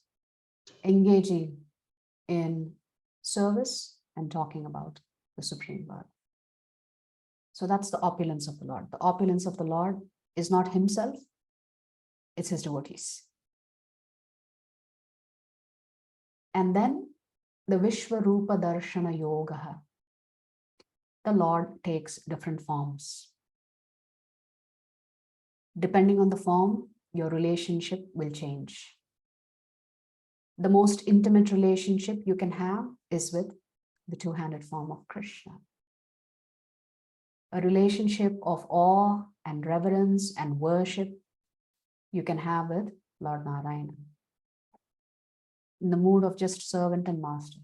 engaging in service and talking about the Supreme Lord. So that's the opulence of the Lord. The opulence of the Lord is not himself, it's his devotees. And then the Vishwarupa Darshana Yoga. The Lord takes different forms. Depending on the form, your relationship will change. The most intimate relationship you can have is with the two-handed form of Krishna. A relationship of awe and reverence and worship you can have with Lord Narayana, in the mood of just servant and master.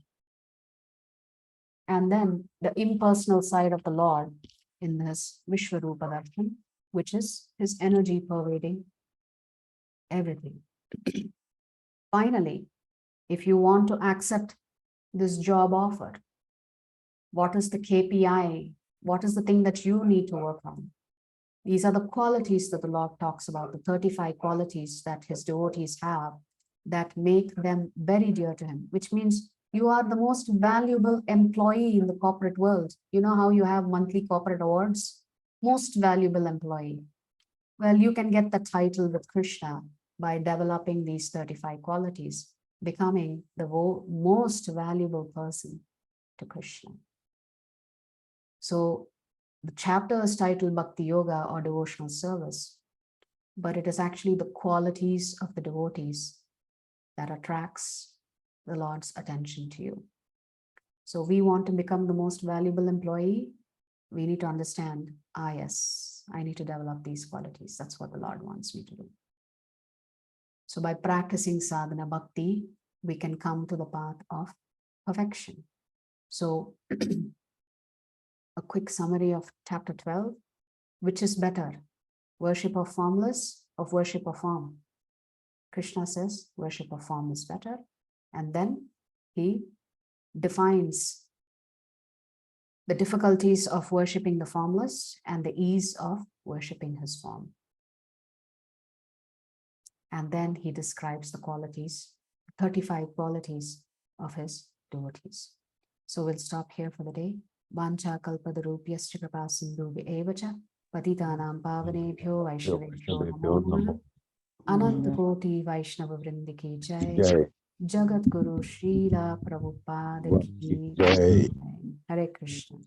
And then the impersonal side of the Lord in this Vishwarupa Darshan, which is his energy pervading everything. Finally, if you want to accept this job offer, what is the KPI? What is the thing that you need to work on? These are the qualities that the Lord talks about, the 35 qualities that his devotees have that make them very dear to him, which means you are the most valuable employee in the corporate world. You know how you have monthly corporate awards? Most valuable employee. Well, you can get the title with Krishna by developing these 35 qualities, becoming the most valuable person to Krishna. So the chapter is titled Bhakti Yoga or Devotional Service, but it is actually the qualities of the devotees that attracts the Lord's attention to you. So we want to become the most valuable employee. We need to understand, yes, I need to develop these qualities. That's what the Lord wants me to do. So by practicing sadhana bhakti, we can come to the path of perfection. So a quick summary of chapter 12, which is better, worship of formless or worship of form? Krishna says worship of form is better. And then he defines the difficulties of worshipping the formless and the ease of worshipping his form. And then he describes the qualities, 35 qualities of his devotees. So we'll stop here for the day. Vancha kalpadarupyascha kripa sindhu evacha patitanam pavanebhyo vaishnavebhyo namo namaha. Ananta Koti Vaishnava Vrindi ki jai. Jagat Guru Srila Prabhupada ki jai. Hare Krishna.